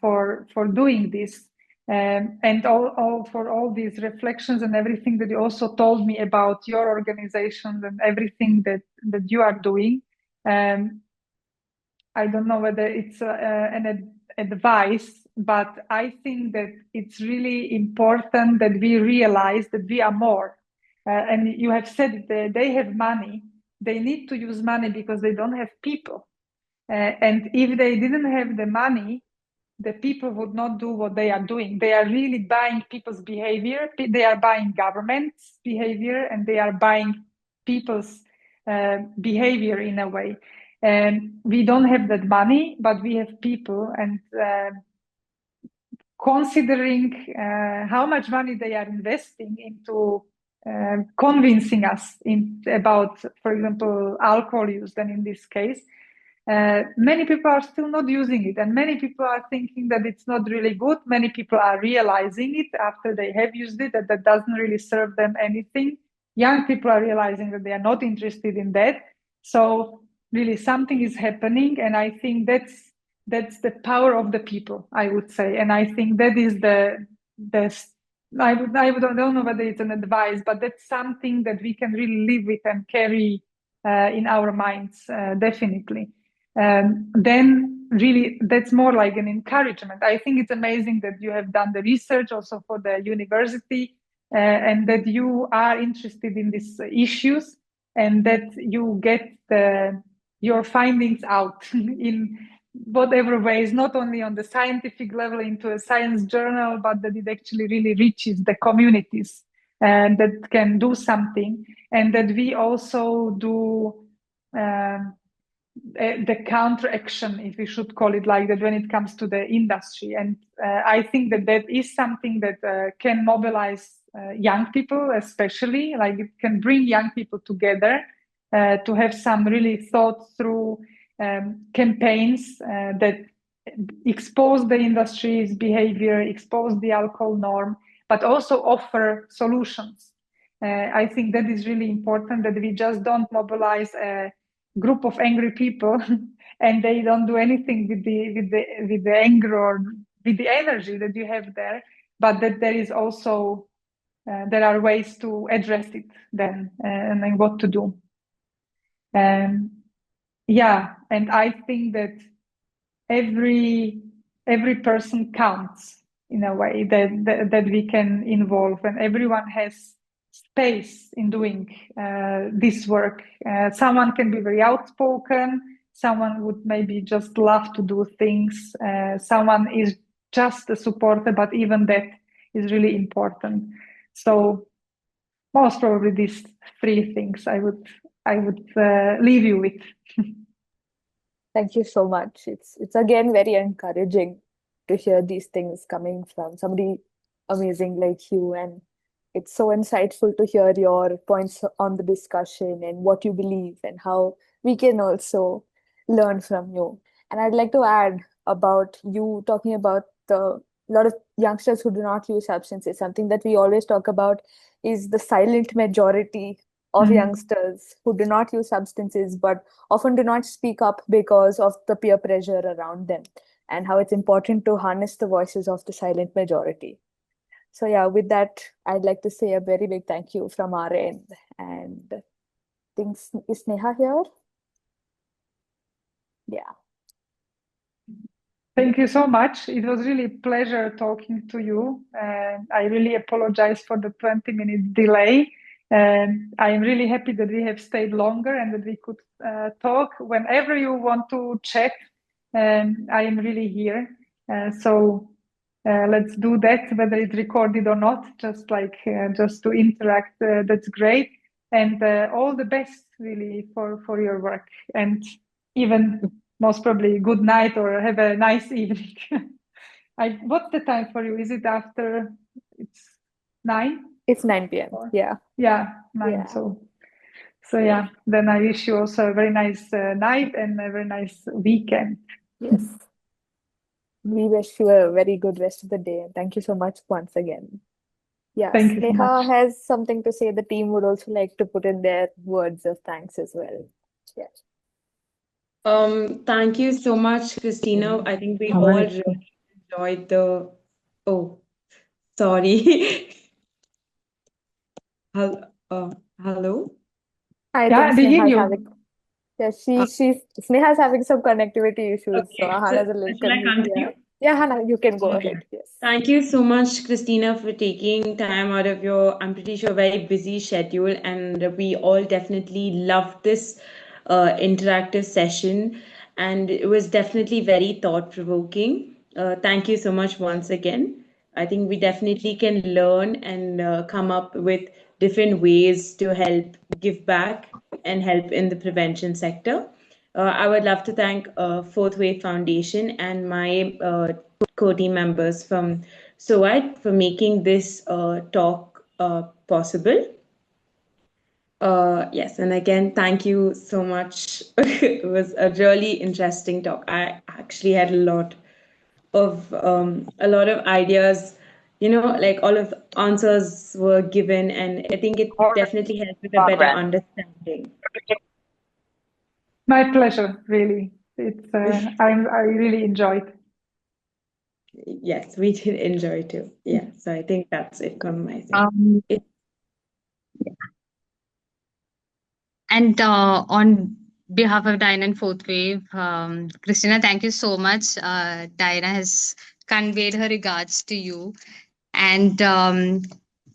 for doing this, and for all these reflections and everything that you also told me about your organization and everything that you are doing. I don't know whether it's an advice, but I think that it's really important that we realize that we are more. And you have said that they have money. They need to use money because they don't have people. And if they didn't have the money, the people would not do what they are doing. They are really buying people's behavior. They are buying government's behavior, and they are buying people's behavior in a way. And we don't have that money, but we have people. And considering how much money they are investing into convincing us about, for example, alcohol use, then in this case, many people are still not using it, and many people are thinking that it's not really good. Many people are realizing it after they have used it, that doesn't really serve them anything. Young people are realizing that they are not interested in that. So really something is happening, and I think that's the power of the people, I would say. And I think that is I don't know whether it's an advice, but that's something that we can really live with and carry in our minds, definitely. Then really that's more like an encouragement. I think it's amazing that you have done the research also for the university, and that you are interested in these issues, and that you get your findings out in whatever ways, not only on the scientific level into a science journal, but that it actually really reaches the communities and that can do something, and that we also do the counteraction, if we should call it like that, when it comes to the industry. And I think that is something that can mobilize young people, especially, like it can bring young people together to have some really thought through campaigns that expose the industry's behavior, expose the alcohol norm, but also offer solutions. I think that is really important, that we just don't mobilize a group of angry people and they don't do anything with the anger or with the energy that you have there, but that there is also there are ways to address it then, and then what to do. Yeah, and I think that every person counts in a way that we can involve, and everyone has space in doing this work. Someone can be very outspoken, someone would maybe just love to do things, someone is just a supporter, but even that is really important. So most probably these three things I would leave you with. Thank you so much. It's again very encouraging to hear these things coming from somebody amazing like you, and it's so insightful to hear your points on the discussion and what you believe and how we can also learn from you. And I'd like to add about you talking about a lot of youngsters who do not use substances. Something that we always talk about is the silent majority of youngsters who do not use substances but often do not speak up because of the peer pressure around them, and how it's important to harness the voices of the silent majority. So yeah, with that, I'd like to say a very big thank you from our end. And I think, is Sneha here? Yeah. Thank you so much. It was really a pleasure talking to you. I really apologize for the 20-minute delay. I am really happy that we have stayed longer and that we could talk. Whenever you want to chat, I am really here. So let's do that, whether it's recorded or not, just to interact. That's great. And all the best, really, for your work. And even most probably good night or have a nice evening. What's the time for you? Is it after it's 9? It's 9 p.m. Yeah. Yeah, 9. Yeah. So yeah, then I wish you also a very nice night and a very nice weekend. Yes. We wish you a very good rest of the day. And thank you so much once again. Yeah, Thank you so Sneha much. has something to say. The team would also like to put in their words of thanks as well. Yeah. Thank you so much, Kristina. I think we all really enjoyed the. Oh, sorry. Hello. I Yeah, think they hear Sneha's you. having. Yeah, Sneha's having some connectivity issues, so Okay, Hana's a little shall I confused. continue? Yeah, Hana, you can go Okay. ahead. Yes. Thank you so much, Kristina, for taking time out of your, I'm pretty sure, very busy schedule. And we all definitely loved this interactive session. And it was definitely very thought-provoking. Thank you so much once again. I think we definitely can learn and come up with different ways to help give back and help in the prevention sector. I would love to thank Fourth Wave Foundation and my co-team members from SOAD for making this talk possible. Yes, and again, thank you so much. It was a really interesting talk. I actually had a lot of ideas. Like all of the answers were given, and I think it definitely helped with a better understanding. My pleasure, really. It's I really enjoyed. Yes, we did enjoy too. Yeah, so I think that's it from my side. And on behalf of Diana and Fourth Wave, Kristina, thank you so much. Diana has conveyed her regards to you. And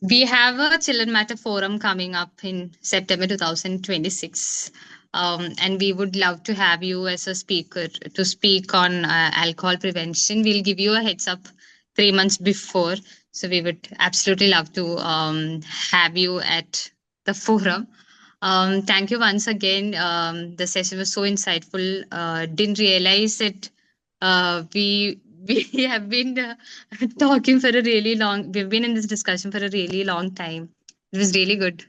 we have a Children Matter Forum coming up in September 2026. And we would love to have you as a speaker to speak on alcohol prevention. We'll give you a heads up 3 months before. So we would absolutely love to have you at the forum. Thank you once again. The session was so insightful. Didn't realize that we have been talking for a really long. We've been in this discussion for a really long time. It was really good.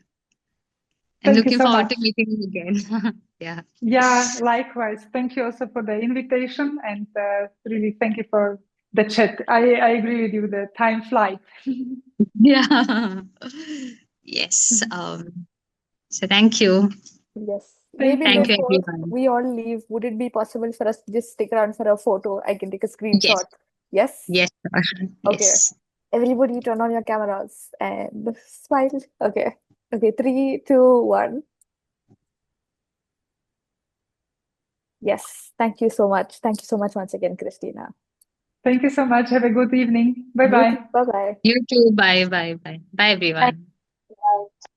And Thank you looking so forward much. to meeting you again. Yeah. Yeah, likewise. Thank you also for the invitation, and really thank you for the chat. I agree with you. The time flies. Yeah. Yes. So thank you. Yes. Thank Maybe Thank you, before everyone. we all leave, would it be possible for us to just stick around for a photo? I can take a Yes. screenshot. Yes? Yes. Sure. Okay. Yes. Everybody turn on your cameras and smile. Okay. Okay, 3, 2, 1. Yes. Thank you so much. Thank you so much once again, Kristina. Thank you so much. Have a good evening. Bye-bye. Bye-bye. You too. Bye. Bye. Bye. Bye, everyone. Bye.